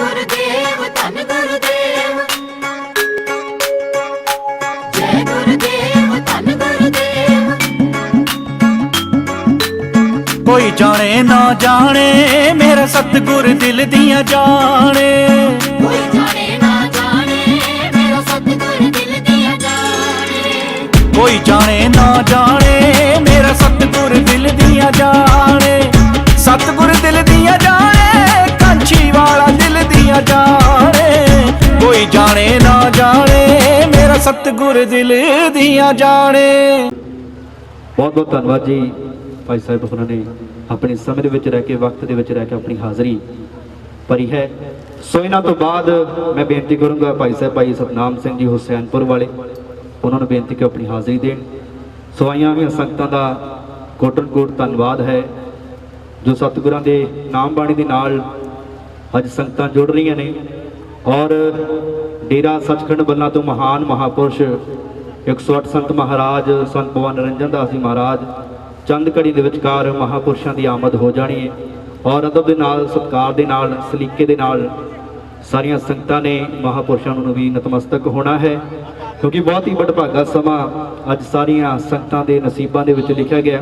गुरुदेव धन गुरुदेव, जय गुरुदेव धन गुरुदेव। कोई जाने ना जाने मेरा सतगुर दिल दिया जाने, कोई जाने ना जाने मेरा सतगुर दिल दिया जाने, कोई जाने ना जाने मेरा सतगुर दिल दिया जाने, सतगुर दिल दिया जाने कांछी वाला दिल दिया जाने, कोई जाने ना जाने मेरा सतगुर दिल दिया जाने। बहुत बहुत धन्यवाद जी भाई साहब, उन्होंने अपने समय ਦੇ ਵਿੱਚ ਰਹਿ ਕੇ ਵਕਤ ਦੇ ਵਿੱਚ ਰਹਿ ਕੇ ਆਪਣੀ ਹਾਜ਼ਰੀ ਭਰੀ ਹੈ। ਸੋ ਇਹਨਾਂ ਤੋਂ ਬਾਅਦ ਮੈਂ ਬੇਨਤੀ ਕਰੂੰਗਾ ਭਾਈ ਸਾਹਿਬ ਭਾਈ ਸਤਨਾਮ ਸਿੰਘ ਜੀ ਹੁਸੈਨਪੁਰ ਵਾਲੇ, ਉਹਨਾਂ ਨੂੰ ਬੇਨਤੀ ਕਿ ਆਪਣੀ ਹਾਜ਼ਰੀ ਦੇਣ। ਸੋ ਆਈਆਂ ਹੋਈਆਂ ਸੰਗਤਾਂ ਦਾ ਕੋਟਨ ਕੋਟ ਧੰਨਵਾਦ ਹੈ ਜੋ ਸਤਿਗੁਰਾਂ ਦੇ ਨਾਮ ਬਾਣੀ ਦੇ ਨਾਲ ਅੱਜ ਸੰਗਤਾਂ ਜੁੜ ਰਹੀਆਂ ਨੇ। ਔਰ ਡੇਰਾ ਸੱਚਖੰਡ ਬੱਲਾ ਤੋਂ ਮਹਾਨ ਮਹਾਪੁਰਸ਼ 108 ਸੰਤ ਮਹਾਰਾਜ ਸੰਤ ਭਗਵਾਨ ਨਿਰੰਜਨ ਦਾਸ ਜੀ ਮਹਾਰਾਜ ਚੰਦ ਘੜੀ ਦੇ ਵਿਚਕਾਰ ਮਹਾਪੁਰਸ਼ਾਂ ਦੀ ਆਮਦ ਹੋ ਜਾਣੀ ਹੈ। ਔਰ ਅਦਬ ਦੇ ਨਾਲ ਸਤਿਕਾਰ ਦੇ ਨਾਲ ਸਲੀਕੇ ਦੇ ਨਾਲ ਸਾਰੀਆਂ ਸੰਗਤਾਂ ਨੇ ਮਹਾਪੁਰਸ਼ਾਂ ਨੂੰ ਵੀ ਨਤਮਸਤਕ ਹੋਣਾ ਹੈ, ਕਿਉਂਕਿ ਬਹੁਤ ਹੀ ਵਡਭਾਗਾ ਸਮਾਂ ਅੱਜ ਸਾਰੀਆਂ ਸੰਗਤਾਂ ਦੇ ਨਸੀਬਾਂ ਦੇ ਵਿੱਚ ਲਿਖਿਆ ਗਿਆ।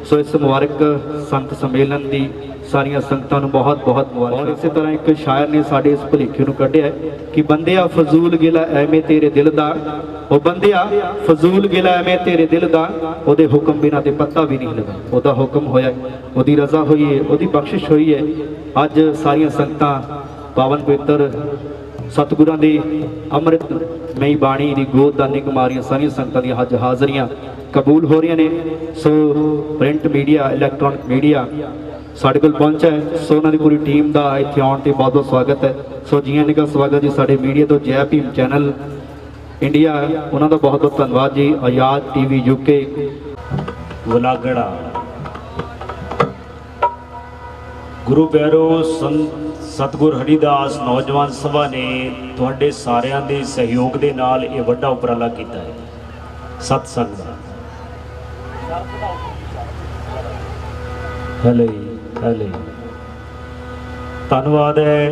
ਸੋ ਇਸ ਮੁਬਾਰਕ ਸੰਤ ਸੰਮੇਲਨ ਦੀ ਸਾਰੀਆਂ ਸੰਗਤਾਂ ਨੂੰ ਬਹੁਤ ਬਹੁਤ ਮੁਬਾਰਕ। ਔਰ ਇਸੇ ਤਰ੍ਹਾਂ ਇੱਕ ਸ਼ਾਇਰ ਨੇ ਸਾਡੇ ਇਸ ਭੁਲੇਖੇ ਨੂੰ ਕੱਢਿਆ ਕਿ ਬੰਦਿਆ ਫਜ਼ੂਲ ਗਿਲਾ ਐਵੇਂ ਤੇਰੇ ਦਿਲ ਦਾ, ਉਹ ਬੰਦਿਆ ਫਜ਼ੂਲ ਗਿਲਾ ਐਵੇਂ ਤੇਰੇ ਦਿਲ ਦਾ, ਉਹਦੇ ਹੁਕਮ ਬਿਨਾਂ ਤੇ ਪੱਤਾ ਵੀ ਨਹੀਂ ਹਿਲਦਾ। ਉਹਦਾ ਹੁਕਮ ਹੋਇਆ, ਉਹਦੀ ਰਜ਼ਾ ਹੋਈ ਹੈ, ਉਹਦੀ ਬਖਸ਼ਿਸ਼ ਹੋਈ ਹੈ। ਅੱਜ ਸਾਰੀਆਂ ਸੰਗਤਾਂ ਪਾਵਨ ਪਵਿੱਤਰ ਸਤਿਗੁਰਾਂ ਦੀ ਅੰਮ੍ਰਿਤਮਈ ਬਾਣੀ ਦੀ ਗੋਦ ਦਾਨੀ ਕੁਮਾਰੀਆਂ ਸਾਰੀਆਂ ਸੰਗਤਾਂ ਦੀਆਂ ਅੱਜ ਹਾਜ਼ਰੀਆਂ ਕਬੂਲ ਹੋ ਰਹੀਆਂ ਨੇ। ਸੋ ਪ੍ਰਿੰਟ ਮੀਡੀਆ ਇਲੈਕਟ੍ਰੋਨਿਕ ਮੀਡੀਆ ਸਾਡੇ ਕੋਲ ਪਹੁੰਚਿਆ ਹੈ। ਸੋ ਉਹਨਾਂ ਦੀ ਪੂਰੀ ਟੀਮ ਦਾ ਇੱਥੇ ਆਉਣ ਤੇ ਬਹੁਤ ਬਹੁਤ ਸਵਾਗਤ ਹੈ। ਸੋ ਜੀ ਆਇਆਂ ਦਾ ਸਵਾਗਤ ਜੀ ਸਾਡੇ ਮੀਡੀਆ ਤੋਂ ਜੈ ਭੀਮ ਚੈਨਲ ਇੰਡੀਆ, ਉਹਨਾਂ ਦਾ ਬਹੁਤ ਬਹੁਤ ਧੰਨਵਾਦ ਜੀ। ਆਜ਼ਾਦ ਟੀਵੀ ਯੂਕੇ ਵਲਾਗੜਾ ਗੁਰੂ ਪਿਆਰੋ ਸਤਿਗੁਰ ਹਰੀਦਾਸ ਨੌਜਵਾਨ ਸਭਾ ਨੇ ਤੁਹਾਡੇ ਸਾਰਿਆਂ ਦੇ ਸਹਿਯੋਗ ਦੇ ਨਾਲ ਇਹ ਵੱਡਾ ਉਪਰਾਲਾ ਕੀਤਾ ਹੈ ਸਤਸੰਗ ਦਾ। ਹਲੇ ਧੰਨਵਾਦ ਹੈ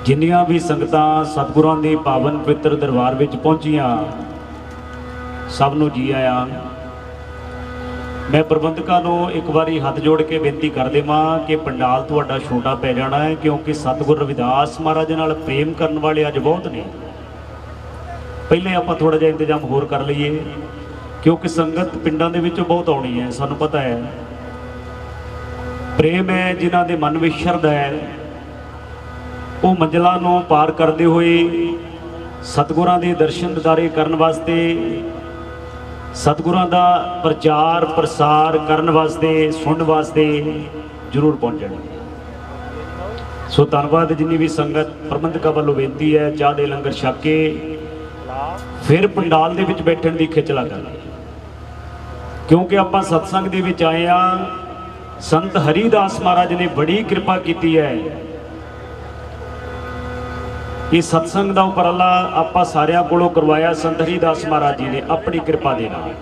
ਜਿੰਨੀਆਂ ਵੀ ਸੰਗਤਾਂ ਸਤਿਗੁਰਾਂ ਦੇ ਪਾਵਨ ਪਵਿੱਤਰ ਦਰਬਾਰ ਵਿੱਚ ਪਹੁੰਚੀਆਂ, ਸਭ ਨੂੰ ਜੀ ਆਇਆਂ। ਮੈਂ ਪ੍ਰਬੰਧਕਾਂ ਨੂੰ ਇੱਕ ਵਾਰੀ ਹੱਥ ਜੋੜ ਕੇ ਬੇਨਤੀ ਕਰ ਦੇਵਾਂ ਕਿ ਪੰਡਾਲ ਤੁਹਾਡਾ ਛੋਟਾ ਪੈ ਜਾਣਾ ਹੈ, ਕਿਉਂਕਿ ਸਤਿਗੁਰ ਰਵਿਦਾਸ ਮਹਾਰਾਜ ਨਾਲ ਪ੍ਰੇਮ ਕਰਨ ਵਾਲੇ ਅੱਜ ਬਹੁਤ ਨੇ। ਪਹਿਲੇ ਆਪਾਂ ਥੋੜਾ ਜਿਹਾ ਇੰਤਜ਼ਾਮ ਹੋਰ ਕਰ ਲਈਏ, ਕਿਉਂਕਿ ਸੰਗਤ ਪਿੰਡਾਂ ਦੇ ਵਿੱਚੋਂ ਬਹੁਤ ਆਉਣੀ ਹੈ, ਸਾਨੂੰ ਪਤਾ ਹੈ। ਪ੍ਰੇਮ ਹੈ ਜਿਨ੍ਹਾਂ ਦੇ ਮਨ ਵਿੱਚ ਸ਼ਰਧਾ ਹੈ, ਉਹ ਮੰਜ਼ਲਾਂ ਨੂੰ ਪਾਰ ਕਰਦੇ ਹੋਏ ਸਤਿਗੁਰਾਂ ਦੇ ਦਰਸ਼ਨ ਦਿਦਾਰੇ ਕਰਨ ਵਾਸਤੇ, ਸਤਿਗੁਰਾਂ ਦਾ ਪ੍ਰਚਾਰ ਪ੍ਰਸਾਰ ਕਰਨ ਵਾਸਤੇ, ਸੁਣਨ ਵਾਸਤੇ ਜ਼ਰੂਰ ਪਹੁੰਚਣਗੇ। ਸੋ ਧੰਨਵਾਦ ਜਿੰਨੀ ਵੀ ਸੰਗਤ। ਪ੍ਰਬੰਧਕਾਂ ਵੱਲੋਂ ਬੇਨਤੀ ਹੈ ਚਾਹ ਦੇ ਲੰਗਰ ਛਕ ਕੇ ਫਿਰ ਪੰਡਾਲ ਦੇ ਵਿੱਚ ਬੈਠਣ ਦੀ ਖਿਚਲਾ ਕਰਾਂਗੇ, ਕਿਉਂਕਿ ਆਪਾਂ ਸਤਸੰਗ ਦੇ ਵਿੱਚ ਆਏ ਹਾਂ। ਸੰਤ ਹਰੀਦਾਸ ਮਹਾਰਾਜ ਨੇ ਬੜੀ ਕਿਰਪਾ ਕੀਤੀ ਹੈ। ਇਹ ਸਤਸੰਗ ਦਾ ਉਪਰਾਲਾ ਆਪਾਂ ਸਾਰਿਆਂ ਕੋਲੋਂ ਕਰਵਾਇਆ ਸੰਤ ਹਰੀਦਾਸ ਮਹਾਰਾਜ ਜੀ ਨੇ ਆਪਣੀ ਕਿਰਪਾ ਦੇ ਨਾਲ।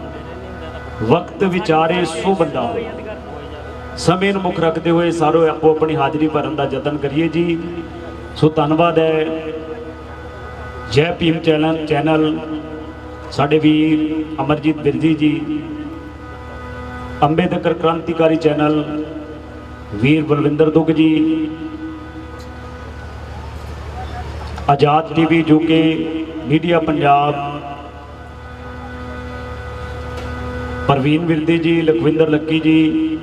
ਵਕਤ ਵਿਚਾਰੇ ਸੋ ਬੰਦਾ ਹੋਇਆ। ਸਮੇਂ ਨੂੰ ਮੁੱਖ ਰੱਖਦੇ ਹੋਏ ਸਾਰੋ ਆਪੋ ਆਪਣੀ ਹਾਜ਼ਰੀ ਭਰਨ ਦਾ ਯਤਨ ਕਰੀਏ ਜੀ। ਸੋ ਧੰਨਵਾਦ ਹੈ ਜੈ ਭੀਮ ਚੈਨਲ ਸਾਡੇ ਵੀਰ ਅਮਰਜੀਤ ਬਿਰਜੀ ਜੀ, ਅੰਬੇਦਕਰ ਕ੍ਰਾਂਤੀਕਾਰੀ ਚੈਨਲ ਵੀਰ Balwinder Dugg ji, Azad TV UK media Punjab Parveen Virdi ji, Lakhwinder Lucky ਜੀ,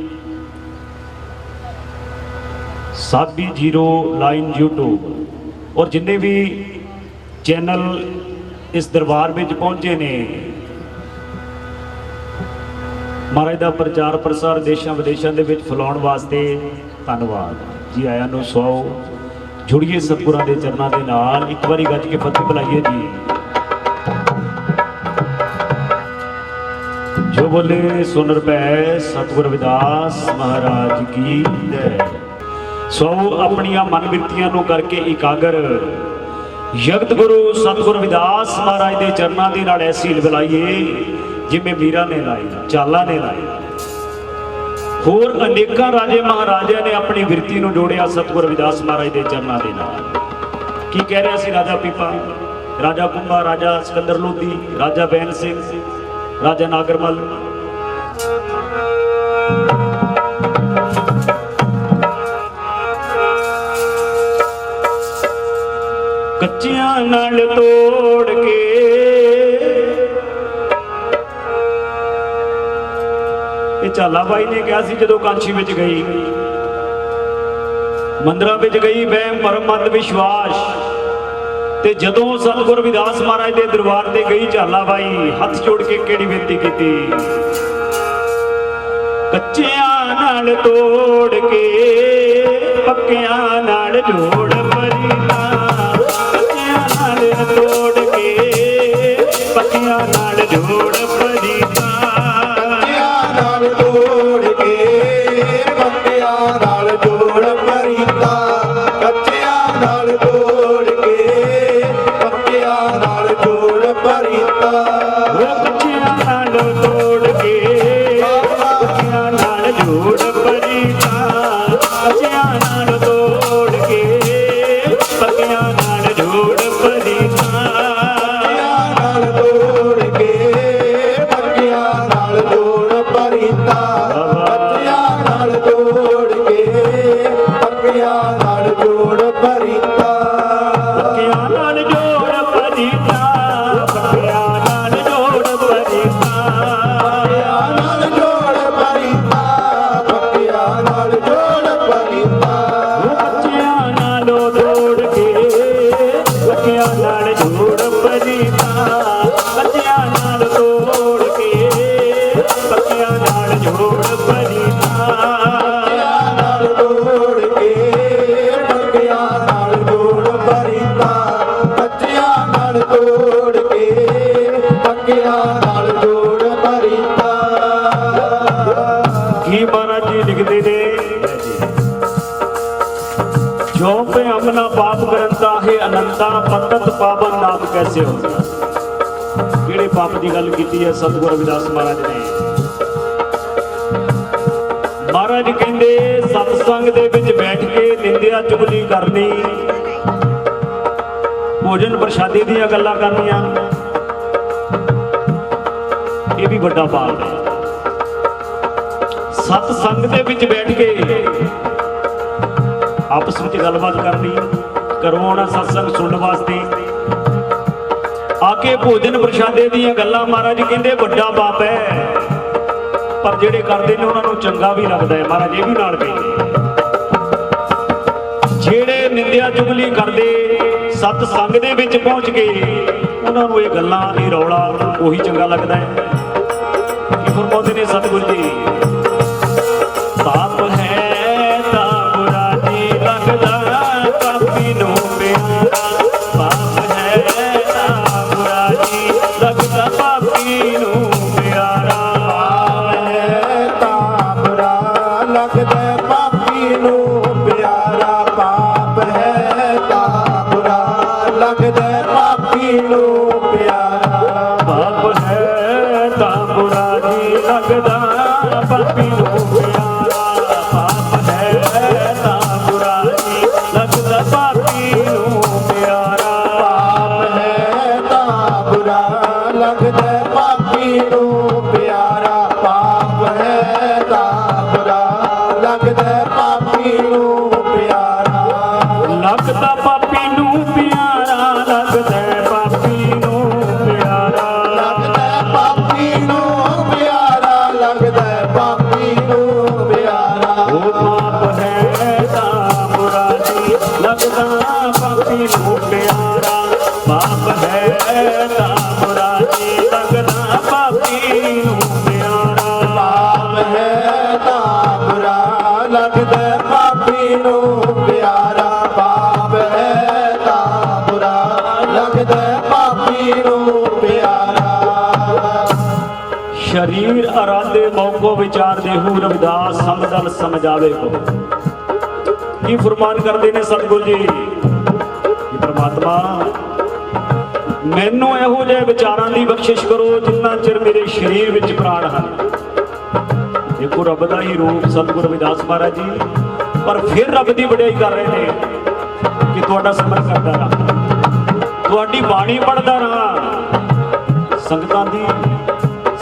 ਸਾਬੀ ਜ਼ੀਰੋ ਲਾਈਨ YouTube ਔਰ ਜਿੰਨੇ ਵੀ ਚੈਨਲ ਇਸ ਦਰਬਾਰ ਵਿੱਚ ਪਹੁੰਚੇ ਨੇ। ਮਹਾਰਾਜ ਦਾ ਪ੍ਰਚਾਰ ਪ੍ਰਸਾਰ ਦੇਸ਼ਾਂ ਵਿਦੇਸ਼ਾਂ ਦੇ ਵਿੱਚ ਫੈਲਾਉਣ ਵਾਸਤੇ ਧੰਨਵਾਦ ਜੀ ਆਇਆਂ ਨੂੰ। ਸੋ ਜੁੜੀਏ ਸਤਿਗੁਰਾਂ ਦੇ ਚਰਨਾਂ ਦੇ ਨਾਲ, ਇੱਕ ਵਾਰੀ ਗੱਜ ਕੇ ਫਤਿਹ ਬੁਲਾਈਏ ਜੀ। ਜੋ ਬੋਲੇ ਸੁਨ ਰਪੈ ਸਤਿਗੁਰ ਰਵਿਦਾਸ ਮਹਾਰਾਜ ਕੀ ਜੈ। ਸੋ ਆਪਣੀਆਂ ਮਨ ਬਿਰਤੀਆਂ ਨੂੰ ਕਰਕੇ ਇਕਾਗਰ ਜਗਤ ਗੁਰੂ ਸਤਿਗੁਰ ਰਵਿਦਾਸ ਮਹਾਰਾਜ ਦੇ ਚਰਨਾਂ ਦੇ ਨਾਲ ਐਸੀ ਹੀਲ ਬੁਲਾਈਏ ਜਿਵੇਂ ਮੀਰਾ ਨੇ ਲਾਈ, ਚਾਲਾ ਨੇ ਲਾਈ। ਹੋਰ ਅਨੇਕਾਂ ਰਾਜੇ ਮਹਾਰਾਜਿਆਂ ਨੇ ਆਪਣੀ ਬਿਰਤੀ ਨੂੰ ਜੋੜਿਆ ਸਤਿਗੁਰ ਰਵਿਦਾਸ ਮਹਾਰਾਜ ਦੇ ਚਰਨਾਂ ਦੇ ਨਾਲ। ਕੀ ਕਹਿ ਰਿਹਾ ਸੀ ਰਾਜਾ ਪੀਪਾ, ਰਾਜਾ ਕੁੰਭਾ, ਰਾਜਾ ਸਿਕੰਦਰ ਲੋਧੀ, ਰਾਜਾ ਬੈਨ ਸਿੰਘ, ਰਾਜਾ ਨਾਗਰਮਲ। ਕੱਚਿਆਂ ਨਾਲ ਤੋੜ ਕੇ ਇਹ ਝਾਲਾ ਬਾਈ ਨੇ ਕਿਹਾ ਸੀ ਜਦੋਂ ਕਾਂਸ਼ੀ ਵਿੱਚ ਗਈ, ਮੰਦਰਾਂ ਵਿੱਚ ਗਈ ਵਹਿਮ ਭਰਮ ਅੰਧ ਵਿਸ਼ਵਾਸ, ਤੇ ਜਦੋਂ ਸਤਿਗੁਰ ਰਵਿਦਾਸ ਮਹਾਰਾਜ ਦੇ ਦਰਬਾਰ ਤੇ ਗਈ ਝਾਲਾ ਬਾਈ ਹੱਥ ਜੋੜ ਕੇ ਕਿਹੜੀ ਬੇਨਤੀ ਕੀਤੀ, ਕੱਚਿਆਂ ਨਾਲ ਤੋੜ ਕੇ ਪੱਕਿਆਂ ਨਾਲ ਜੋੜ ਪਰੀਤਾ, ਕੱਚਿਆਂ ਨਾਲ ਤੋੜ ਕੇ ਪੱਕਿਆਂ ਨਾਲ ਜੋੜ ਪਰੀਤਾ, ਕੱਚਿਆਂ ਨਾਲ ਤੋੜ ਕੇ ਪੱਕਿਆਂ ਨਾਲ ਜੋੜ ਪਰੀਤਾ, ਕੱਚਿਆਂ ਨਾਲ ਤੋੜ ਕੇ ਪੱਕਿਆਂ ਨਾਲ ਜੋੜ ਪਰੀਤਾ, ਉਹ ਕੱਚਿਆਂ ਨਾਲ ਤੋੜ ਕੇ ਪੱਕਿਆਂ ਨਾਲ ਜੋੜ ਪਰੀਤਾ, ਕੱਚਿਆਂ ਨਾਲ ਤੋੜ ਕੇ ਪੱਕਿਆਂ ਨਾਲ ਜੋੜ ਪਰੀਤਾ, ਨਾਲ ਤੋੜ ਕੇ ਪੱਕਿਆਂ ਨਾਲ ਜੋੜ ਪਰੀਤਾ, ਕੱਚਿਆਂ ਨਾਲ ਤੋੜ ਕੇ ਪੱਕਿਆਂ ਨਾਲ ਜੋੜ ਪਰੀਤਾ, ਪੱਕਿਆਂ ਨਾਲ ਜੋੜ ਪਰੀਤਾ, ਪੱਕਿਆਂ ਨਾਲ ਜੋੜ ਪਰੀਤਾ, ਪੱਕਿਆਂ ਨਾਲ ਜੋੜ ਪਰੀਤਾ, ਪੱਕਿਆਂ ਨਾਲ ਜੋੜ ਪਰੀਤਾ, ਕੱਚਿਆਂ ਨਾਲੋਂ ਤੋੜ ਕੇ ਪੱਕਿਆਂ ਨਾਲ ਜੋੜ ਪਰੀਤਾ, ਕੱਚਿਆਂ ਨਾਲ ਤੋੜ ਕੇ ਪੱਕਿਆਂ ਨਾਲ ਜੋੜ ਪਰੀਤਾ, ਨਾਲ ਤੋੜ ਕੇ ਪੱਕਿਆਂ ਨਾਲ ਜੋੜ ਪਰੀਤਾ, ਕੱਚਿਆਂ ਨਾਲ ਤੋੜ ਕੇ ਪੱਕਿਆਂ ਨਾਲ ਜੋੜ ਪਰੀਤਾ। ਕੀ ਮਹਾਰਾਜ ਜੀ ਲਿਖਦੇ ਨੇ, ਜੋ पे हमना पाप करता है अनंता पतत पावन नाम कैसे होता। ਕਿਹੜੇ ਪਾਪ ਦੀ ਗੱਲ ਕੀਤੀ ਹੈ ਸਤਿਗੁਰ ਰਵਿਦਾਸ ਮਹਾਰਾਜ ਨੇ। ਮਹਾਰਾਜ ਕਹਿੰਦੇ ਸਤਸੰਗ ਦੇ ਵਿੱਚ ਬੈਠ ਕੇ ਨਿੰਦਿਆ ਚੁਗਲੀ ਕਰਨੀ, ਭੋਜਨ ਪ੍ਰਸ਼ਾਦੇ ਦੀਆਂ ਗੱਲਾਂ ਕਰਨੀਆਂ, ਇਹ ਵੀ ਵੱਡਾ ਪਾਪ ਹੈ। ਸਤਸੰਗ ਦੇ ਵਿੱਚ ਬੈਠ ਕੇ ਆਪਸ ਵਿੱਚ ਗੱਲਬਾਤ ਕਰਨੀ, ਕਰਵਾਉਣਾ ਸਤਸੰਗ ਸੁਣਨ ਵਾਸਤੇ, ਆ ਕੇ ਭੋਜਨ ਪ੍ਰਸ਼ਾਦੇ ਦੀਆਂ ਗੱਲਾਂ ਮਹਾਰਾਜ ਕਹਿੰਦੇ ਵੱਡਾ ਪਾਪ ਹੈ। ਪਰ ਜਿਹੜੇ ਕਰਦੇ ਨੇ ਉਹਨਾਂ ਨੂੰ ਚੰਗਾ ਵੀ ਲੱਗਦਾ ਹੈ। ਮਹਾਰਾਜ ਇਹ ਵੀ ਨਾਲ ਕਹਿੰਦੇ ਜਿਹੜੇ ਨਿੰਦਿਆ ਚੁਗਲੀ ਕਰਦੇ ਸਤਸੰਗ ਦੇ ਵਿੱਚ ਪਹੁੰਚ ਗਏ ਉਹਨਾਂ ਨੂੰ ਇਹ ਗੱਲਾਂ ਇਹ ਰੌਲਾ ਉਹੀ ਚੰਗਾ ਲੱਗਦਾ ਹੈ। ਕੀ ਫਰਮਾਉਂਦੇ ਨੇ ਸਤਿਗੁਰ ਜੀ, ਪਾਪ ਹੈ ਤਾਂ ਬੁਰਾ ਜੀ ਲੱਗਦਾ ਪਾਪੀ ਨੂੰ ਪਿਆਰਾ, ਪਾਪ ਹੈ ਤਾਂ ਬੁਰਾ ਜੀ ਲੱਗਦਾ ਪਾਪੀ ਨੂੰ ਪਿਆਰਾ, ਪਾਪ ਹੈ ਤਾਂ ਬੁਰਾ ਲੱਗਦਾ ਪਾਪੀ ਨੂੰ ਪਿਆਰਾ, ਪਾਪ ਹੈ ਤਾਂ ਬੁਰਾ ਲੱਗਦਾ ਪਾਪੀ ਨੂੰ ਪਿਆਰਾ, ਪਾਪ ਹੈ ਤਾਂ ਬੁਰਾ ਜੀ ਲੱਗਦਾ ਪਾਪੀ ਨੂੰ ਪਿਆਰਾ, ਪਾਪ ਹੈ ਤਾਂ ਬੁਰਾ ਜੀ ਲੱਗਦਾ ਪਾਪੀ ਨੂੰ ਪਿਆਰਾ, ਪਾਪ ਹੈ ਤਾਂ ਬੁਰਾ ਲੱਗਦਾ ਪਾਪੀ ਨੂੰ ਪਿਆਰਾ, ਪਾਪ ਹੈ ਤਾਂ ਬੁਰਾ ਲੱਗਦਾ ਪਾਪੀ ਨੂੰ ਪਿਆਰਾ, ਲੱਗਦਾ ਪਾਪੀ ਨੂੰ ਪਿਆਰਾ, ਲੱਗਦਾ ਪਾਪੀ ਨੂੰ ਪਿਆਰਾ, ਲੱਗਦਾ ਪਾਪੀ ਨੂੰ ਪਿਆਰਾ, ਲੱਗਦਾ ਪਾਪੀ ਨੂੰ ਪਿਆਰਾ, ਉਹ ਪਾਪ ਹੈ ਤਾਂ ਬੁਰਾ ਜੀ ਲੱਗਦਾ ਪਾਪੀ ਨੂੰ ਪਿਆਰਾ, ਪਾਪ ਹੈ ਤਾਂ ਬੁਰਾ ਜੀ ਲੱਗਦਾ ਪਾਪੀ ਨੂੰ ਪਿਆਰਾ, ਪਾਪ ਹੈ ਤਾਂ ਬੁਰਾ ਲੱਗਦਾ ਪਾਪੀ ਨੂੰ ਪਿਆਰਾ, ਪਾਪ ਹੈ ਤਾਂ ਬੁਰਾ ਲੱਗਦਾ ਪਾਪੀ ਨੂੰ ਪਿਆਰਾ। शरीर आराधे मौको विचार देहू रविदास समदल समझावे को। की फरमान करते ने सतगुरु जी कि परमात्मा मैनू ਇਹੋ ਜਿਹੇ ਵਿਚਾਰਾਂ ਦੀ ਬਖਸ਼ਿਸ਼ ਕਰੋ ਜਿੰਨਾ ਚਿਰ ਮੇਰੇ ਸਰੀਰ ਵਿੱਚ ਪ੍ਰਾਣ ਹਨ। देखो रब का ही रूप सतगुरु रविदास महाराज जी, पर फिर रब की वडियाई कर रहे हैं कि तुहाडा सिमरन करदा रहा, तुहाडी बाणी पढ़दा रहा, संगतां दी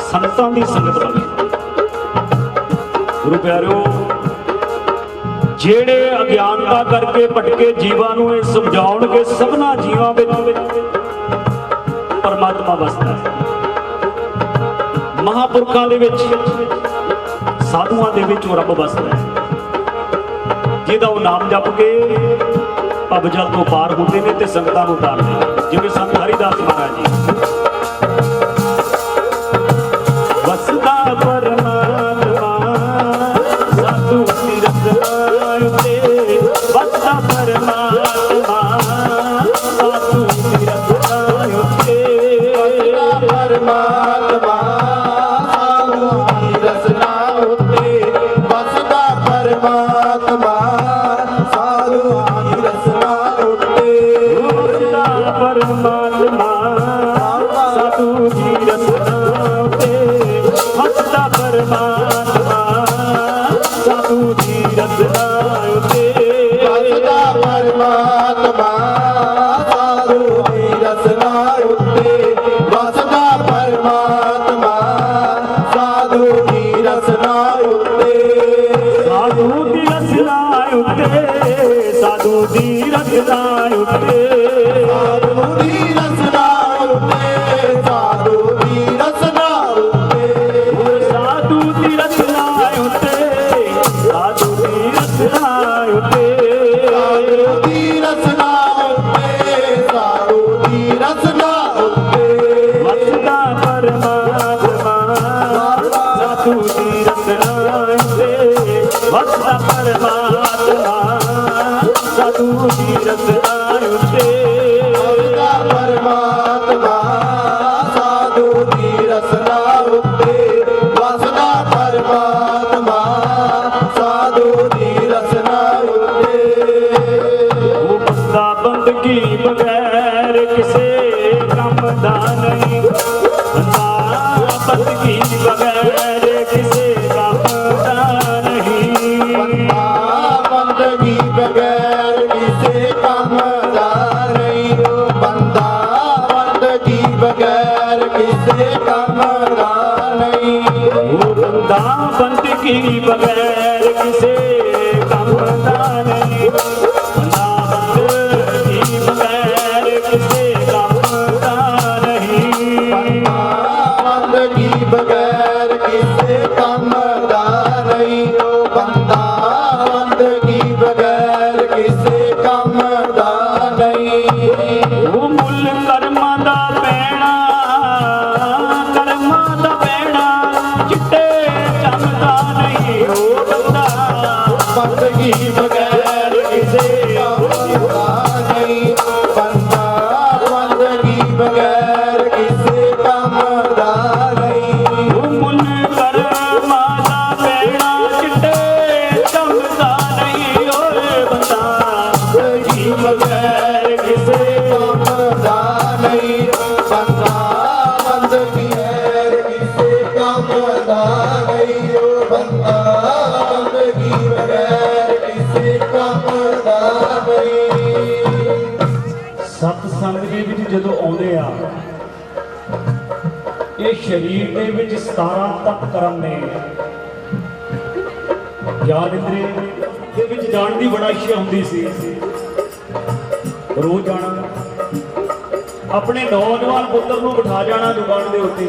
संतां दी संगत बने। गुरु प्यारिओ, ਜਿਹੜੇ ਅਗਿਆਨਤਾ ਕਰਕੇ ਭਟਕੇ ਜੀਵਾਂ ਨੂੰ ਇਹ ਸਮਝਾਉਣਗੇ ਸਭਨਾ ਜੀਵਾਂ ਵਿੱਚ ਪਰਮਾਤਮਾ ਵਸਦਾ ਹੈ। ਮਹਾਂਪੁਰਖਾਂ ਦੇ ਵਿੱਚ, ਸਾਧੂਆਂ ਦੇ ਵਿੱਚ ਉਹ ਰੱਬ ਵਸਦਾ ਹੈ, ਜਿਹਦਾ ਉਹ ਨਾਮ ਜਪ ਕੇ ਭਵਜਲ ਤੋਂ ਪਾਰ ਹੁੰਦੇ ਨੇ ਤੇ ਸੰਗਤਾਂ ਨੂੰ ਉਤਾਰਦੇ ਨੇ। ਜਿਵੇਂ ਸੰਤ ਹਰੀਦਾਸ ਮਹਾਰਾਜ ਜੀ, ਵਸਦਾ ਪਰਮਾਤਮਾ ਸਾਧੂ ਤੀਰਥ ਉੱਤੇ, ਵਸਦਾ ਪਰਮਾਤਮਾ ਸਾਧੂ ਤੀਰਥ ਉੱਤੇ, ਪਰਮਾਤਮਾ ਸਾਧੂ ਦੀ ਰਸਨਾ ਉੱਤੇ, ਵਸਦਾ ਪਰਮਾਤਮਾ ਸਾਧੂ ਦੀ ਰਸਨਾ ਉੱਤੇ, ਵਸਦਾ ਪਰਮਾਤਮਾ ਸਾਧੂ ਦੀ ਰਸਨਾ ਉੱਤੇ, ਵਸਦਾ ਪਰਮਾਤਮਾ ਸਾਧੂ ਦੀ ਰਸਨਾ ਉੱਤੇ, ਵਸਦਾ ਪਰਮਾਤਮਾ ਸਾਧੂ ਦੀ ਰਸਨਾ ਉੱਤੇ, ਵਸਦਾ ਪਰਮਾਤਮਾ ਸਾਧੂ ਦੀ ਰਸਨਾ ਉੱਤੇ, ਸਾਧੂ ਦੀ ਰਸਨਾ ਉੱਤੇ, ਸਾਧੂ ਦੀ ਰਸਨਾ ਉੱਤੇ, ਸਾਧੂ ਦੀ ਰਸਨਾ ਉੱਤੇ, ਸਾਧੂ ਦੀ ਰਸਨਾ ਉੱਤੇ, ਸਾਧੂ ਦੀ ਰਸਨਾ ਉੱਤੇ, ਸਾਧੂ ਦੀ ਰਸਨਾ ਉੱਤੇ, ਸਾਧੂ ਦੀ ਰਸਨਾ ਉੱਤੇ, ਸਾਧੂ ਦੀ ਰਸਨਾ ਉੱਤੇ, ਵਸਦਾ ਪਰਮਾਤਮਾ ਸਾਧੂ ਦੀ ਰਸਨਾ ਉੱਤੇ, ਵਸਦਾ ਪਰਮਾਤਮਾ ਸਾਧੂ ਦੀ ਰਸਨਾ ਉੱਤੇ, ਵਸਦਾ ਪਰਮਾਤਮਾ ਸਾਧੂ ਦੀ ਰਸਨਾ ਉੱਤੇ, ਵਸਦਾ ਪਰਮਾਤਮਾ ਸਾਧੂ ਦੀ ਰਸਨਾ ਉੱਤੇ, ਉਹ ਬੰਦਾ ਬੰਦਗੀ ਬਗੈਰ ਕਿਸੇ ਕੰਮ ਦਾ ਨਹੀਂ, ਬੰਦਾ ਬੰਦਗੀ ਬਗੈਰ ਕਿਸੇ ਕੰਮ ਦਾ ਨਹੀਂ, ਬੰਦਾ ਬੰਦਗੀ ਬਗੈਰ ਕਿਸੇ ਕੰਮ ਦਾ ਨਹੀਂ, ਬੰਦਾ ਬੰਦਗੀ ਬਗੈਰ ਕਿਸੇ ਕੰਮ ਦਾ ਨਹੀਂ, ਉਹ ਬੰਦਾ ਬੰਦਗੀ ਬਗੈਰ ਕਿਸੇ ਕੰਮ ਦਾ ਨਹੀਂ, ਬੰਦਾ ਬੰਦਗੀ ਬਗੈਰ ਕਿਸੇ ਕੰਮ ਦਾ ਨਹੀਂ, ਬੰਦਗੀ ਬਗੈਰ ਕਿਸੇ ਕੰਮ ਦਾ ਨਹੀਂ, ਉਹ ਬੰਦਾ ਬੰਦਗੀ ਬਗੈਰ ਕਿਸੇ ਕੰਮ ਦਾ ਨਹੀਂ, ਉਹ ਮੁੱਲ ਕਰਮਾਂ ਦਾ ਪੈਣਾ, ਕਰਮਾਂ ਦਾ ਪੈਣਾ ਚਿੱਟੇ ਚੰਮਦਾ ਨਹੀਂ, ਉਹ ਬੰਦਾ ਬੰਦਗੀ ਬਗੈਰ ਕਿਸੇ ਕੰਮ ਦਾ ਨਹੀਂ, ਬੰਦਾ ਬੰਦਗੀ ਬਗੈਰ ਕਿਸੇ ਕੰਮ ਦਾ ਨਹੀਂ, ਉਹ ਮੁੱਲ ਕਰਮਾਂ ਦਾ ਪੈਣਾ ਚਿੱਟੇ ਚੰਮਦਾ ਨਹੀਂ, ਓਏ ਬੰਦਾ ਬੰਦਗੀ ਬਗੈਰ ਕਿਸੇ ਕੰਮ ਦਾ ਨਹੀਂ, ਬੰਦਾ ਬੰਦਗੀ ਬਗੈਰ ਕਿਸੇ ਕੰਮ ਦਾ ਨਹੀਂ, ਉਹ ਬੰਦਾ ਬੰਦਗੀ ਬਗੈਰ ਕਿਸੇ ਕੰਮ ਦਾ ਨਹੀਂ। ਸਤ ਸੰਗ ਦੇ ਵਿੱਚ ਜਦੋਂ ਆਉਂਦੇ ਆ, ਇਹ ਸਰੀਰ ਦੇ ਵਿੱਚ 17 ਤਪ ਕਰਮ ਨੇ। ਗਿਆਨ ਇੰਦਰੀ ਦੇ ਵਿੱਚ ਜਾਣ ਦੀ ਬੜਾ ਇੱਛਾ ਹੁੰਦੀ ਸੀ, ਰੋਜ਼ ਜਾਣਾ, ਆਪਣੇ ਨੌਜਵਾਨ ਪੁੱਤਰ ਨੂੰ ਬਿਠਾ ਜਾਣਾ ਦੁਕਾਨ ਦੇ ਉੱਤੇ।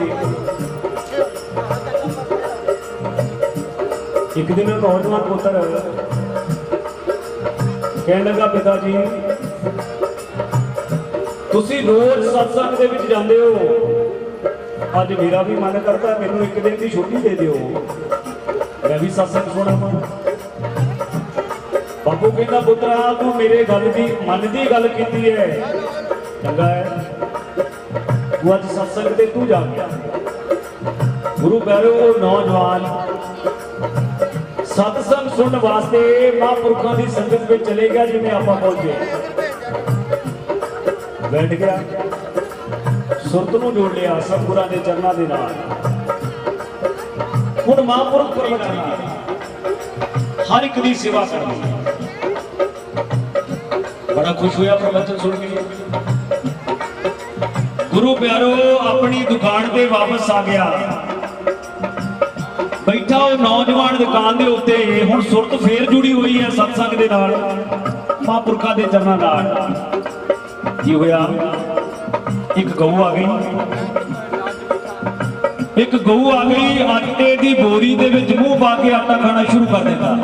ਇੱਕ ਦਿਨ ਨੌਜਵਾਨ ਪੁੱਤਰ ਕਹਿਣ ਲੱਗਾ, ਪਿਤਾ ਜੀ ਤੁਸੀਂ ਰੋਜ਼ ਸਤਸੰਗ ਦੇ ਵਿੱਚ ਜਾਂਦੇ ਹੋ, ਅੱਜ ਮੇਰਾ ਵੀ ਮਨ ਕਰਦਾ ਮੈਨੂੰ ਇੱਕ ਦਿਨ ਦੀ ਛੁੱਟੀ ਦੇ ਦਿਓ, ਮੈਂ ਵੀ ਸਤਸੰਗ ਸੁਣਾਵਾਂ। ਬਾਪੂ ਕਹਿੰਦਾ, ਪੁੱਤਰਾ ਤੂੰ ਮੇਰੇ ਗੱਲ ਦੀ ਮਨ ਦੀ ਗੱਲ ਕੀਤੀ ਹੈ, ਚੰਗਾ ਹੈ, ਤੂੰ ਅੱਜ ਸਤਸੰਗ ਤੇ ਤੂੰ ਜਾ ਗਿਆ। ਗੁਰੂ ਪਿਆਰਿਓ, ਉਹ ਨੌਜਵਾਨ ਸਤਸੰਗ ਸੁਣਨ ਵਾਸਤੇ ਮਹਾਂਪੁਰਖਾਂ ਦੀ ਸੰਗਤ ਵਿੱਚ ਚਲੇ ਗਿਆ, ਜਿਵੇਂ ਆਪਾਂ ਪਹੁੰਚੇ, ਬੈਠ ਗਿਆ, ਸੁਰਤ ਨੂੰ ਜੋੜ ਲਿਆ ਸਤਿਗੁਰਾਂ ਦੇ ਚਰਨਾਂ ਦੇ ਨਾਲ। ਹੁਣ ਮਹਾਂਪੁਰਖ ਪ੍ਰਵਚਨ ਹਰ ਇੱਕ ਦੀ ਸੇਵਾ ਕਰਨੀ। ਬੜਾ ਖੁਸ਼ ਹੋਇਆ ਪ੍ਰਵਚਨ ਸੁਣ ਕੇ। ਗੁਰੂ ਪਿਆਰੋ ਆਪਣੀ ਦੁਕਾਨ ਤੇ ਵਾਪਸ ਆ ਗਿਆ। ਬੈਠਾ ਉਹ ਨੌਜਵਾਨ ਦੁਕਾਨ ਦੇ ਉੱਤੇ, ਹੁਣ ਸੁਰਤ ਫੇਰ ਜੁੜੀ ਹੋਈ ਹੈ ਸਤਸੰਗ ਦੇ ਨਾਲ, ਮਹਾਂਪੁਰਖਾਂ ਦੇ ਚਰਨਾਂ ਨਾਲ। ਕੀ ਹੋਇਆ? ਇੱਕ ਗਊ ਆ ਗਈ, ਇੱਕ ਗਊ ਆ ਗਈ, ਆਟੇ ਦੀ ਬੋਰੀ ਦੇ ਵਿੱਚ ਮੂੰਹ ਪਾ ਕੇ ਆਟਾ ਖਾਣਾ ਸ਼ੁਰੂ ਕਰ ਦਿੱਤਾ।